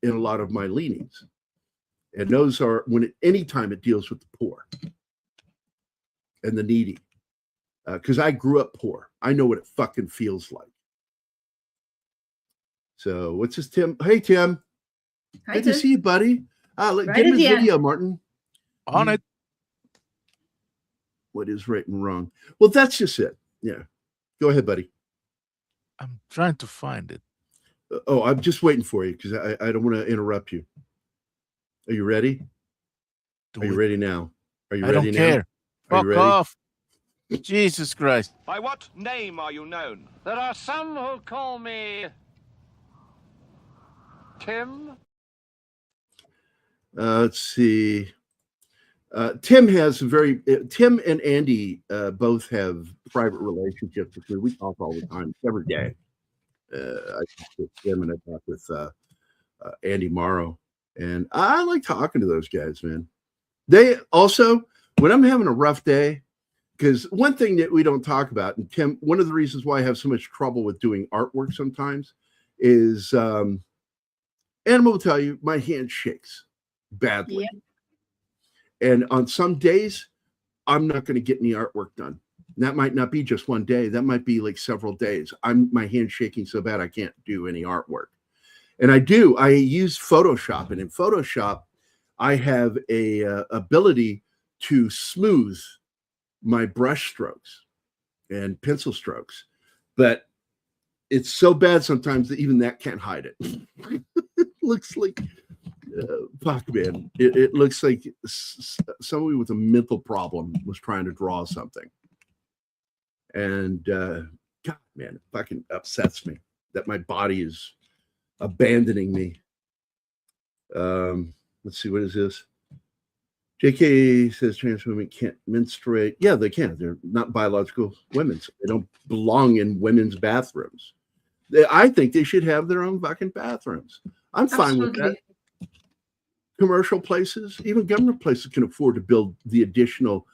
in a lot of my leanings. And those are anytime it deals with the poor and the needy. Because I grew up poor. I know what it fucking feels like. So what's this, Tim? Hey, Tim. Hi, Good Tim. to see you, buddy. Right Give at me the a video, end. Martin. On it. What is right and wrong? Well, that's just it. Yeah. Go ahead, buddy. I'm trying to find it. I'm just waiting for you because I don't want to interrupt you. Are you ready? Are you ready now? Are you I ready don't now? care. Are you Fuck ready? off. Jesus Christ. By what name are you known? There are some who call me Tim. Let's see. Tim and Andy both have private relationships with me. We talk all the time, every day. I talk with Tim and I talk with Andy Morrow, and I like talking to those guys, man. They also, when I'm having a rough day, because one thing that we don't talk about, and Tim, one of the reasons why I have so much trouble with doing artwork sometimes is, Animal will tell you, my hand shakes badly. Yeah. And on some days, I'm not going to get any artwork done. And that might not be just one day. That might be like several days. My hand's shaking so bad I can't do any artwork. And I use Photoshop. And in Photoshop, I have a ability to smooth my brush strokes and pencil strokes. But it's so bad sometimes that even that can't hide it. It looks like... fuck, man. It looks like somebody with a mental problem was trying to draw something. And God, man, it fucking upsets me that my body is abandoning me. Let's see, what is this? JK says trans women can't menstruate. Yeah, they can. They're not biological women. So they don't belong in women's bathrooms. I think they should have their own fucking bathrooms. I'm fine with that. Commercial places, even government places, can afford to build the additional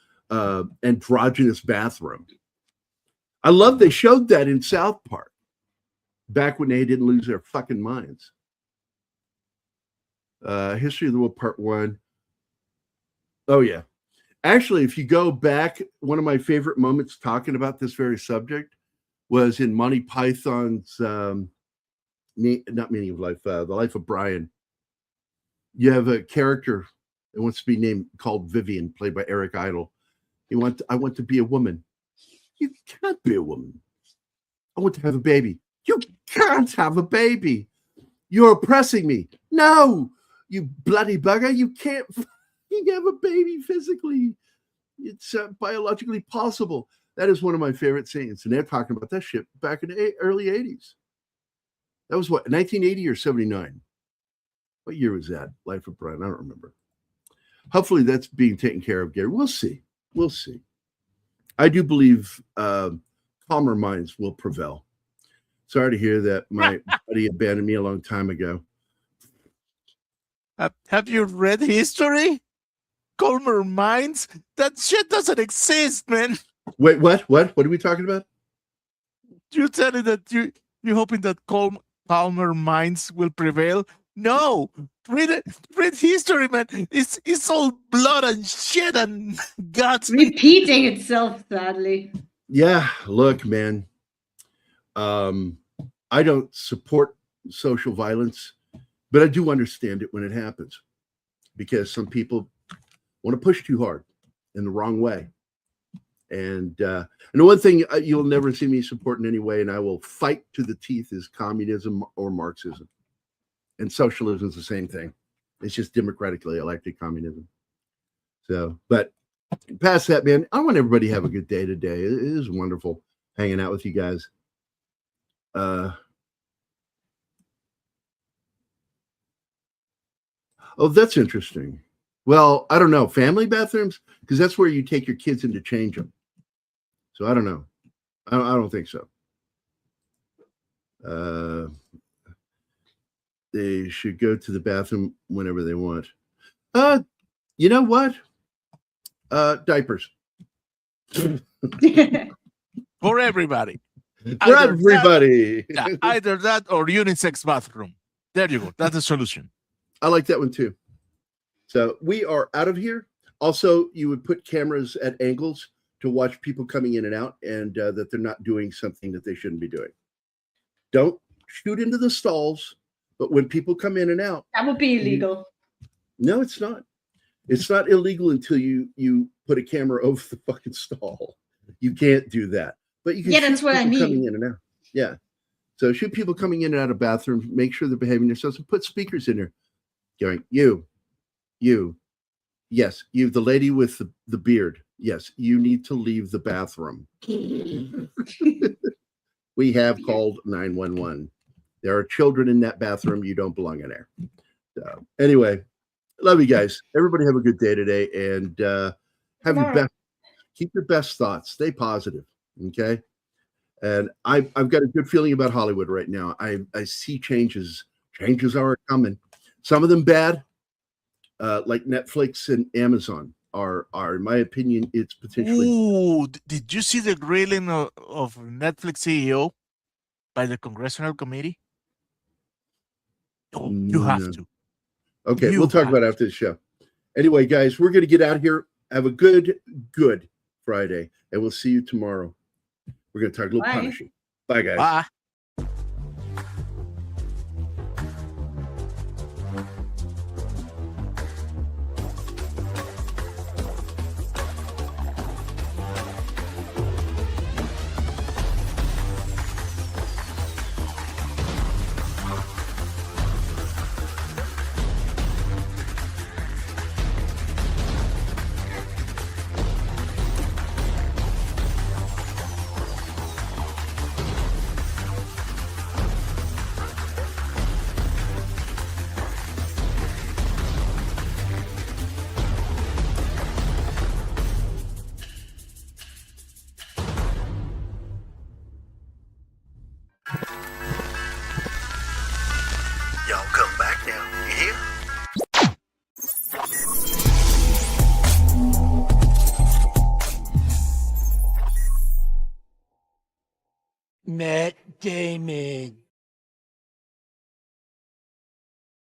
androgynous bathroom. I love they showed that in South Park back when they didn't lose their fucking minds. History of the World Part 1. Oh, yeah. Actually, if you go back, one of my favorite moments talking about this very subject was in Monty Python's not Meaning of Life, The Life of Brian. You have a character that wants to be named called Vivian, played by Eric Idle. I want to be a woman. You can't be a woman. I want to have a baby. You can't have a baby. You're oppressing me. No, you bloody bugger. You can't have a baby physically. It's biologically possible. That is one of my favorite scenes. And they're talking about that shit back in the early 80s. That was what, 1980 or 79? What year was that? Life of Brian? I don't remember. Hopefully that's being taken care of, Gary. We'll see. We'll see. I do believe calmer minds will prevail. Sorry to hear that my buddy abandoned me a long time ago. Have you read history? Calmer minds? That shit doesn't exist, man. Wait, what? What are we talking about? You're telling that you're hoping that calmer minds will prevail? No, read history, man. It's all blood and shit and guts. Repeating itself, sadly. Yeah, look, man. I don't support social violence, but I do understand it when it happens, because some people want to push too hard in the wrong way. And the one thing you'll never see me support in any way, and I will fight to the teeth, is communism or Marxism. And socialism is the same thing. It's just democratically elected communism. So, but past that, man, I want everybody to have a good day today. It is wonderful hanging out with you guys. Oh, that's interesting. Well, I don't know. Family bathrooms? Because that's where you take your kids in to change them. So I don't know. I don't think so. They should go to the bathroom whenever they want. You know what? Diapers. For everybody. For everybody. Either that or unisex bathroom. There you go. That's the solution. I like that one too. So we are out of here. Also, you would put cameras at angles to watch people coming in and out, and that they're not doing something that they shouldn't be doing. Don't shoot into the stalls. But when people come in and out, that would be illegal. No, it's not. It's not illegal until you put a camera over the fucking stall. You can't do that. But you can shoot that's what I mean. Coming in and out. Yeah. So shoot people coming in and out of bathrooms, make sure they're behaving themselves, and put speakers in there. Going, you, yes, you, the lady with the beard. Yes, you need to leave the bathroom. We have called 911. There are children in that bathroom. You don't belong in there. So anyway, Love you guys. Everybody have a good day today, and have your night. best. Keep your best thoughts. Stay positive. Okay. And I've got a good feeling about Hollywood right now. I see changes. Changes are coming. Some of them bad, like Netflix and Amazon are in my opinion, it's potentially. Ooh, did you see the grilling of Netflix CEO by the Congressional Committee? Oh, you have to. Okay, we'll talk about it after the show. Anyway, guys, we're going to get out of here. Have a good Friday, and we'll see you tomorrow. We're going to talk a little Bye. punishing. Bye, guys. Bye. Y'all come back now. You hear? Matt Damon.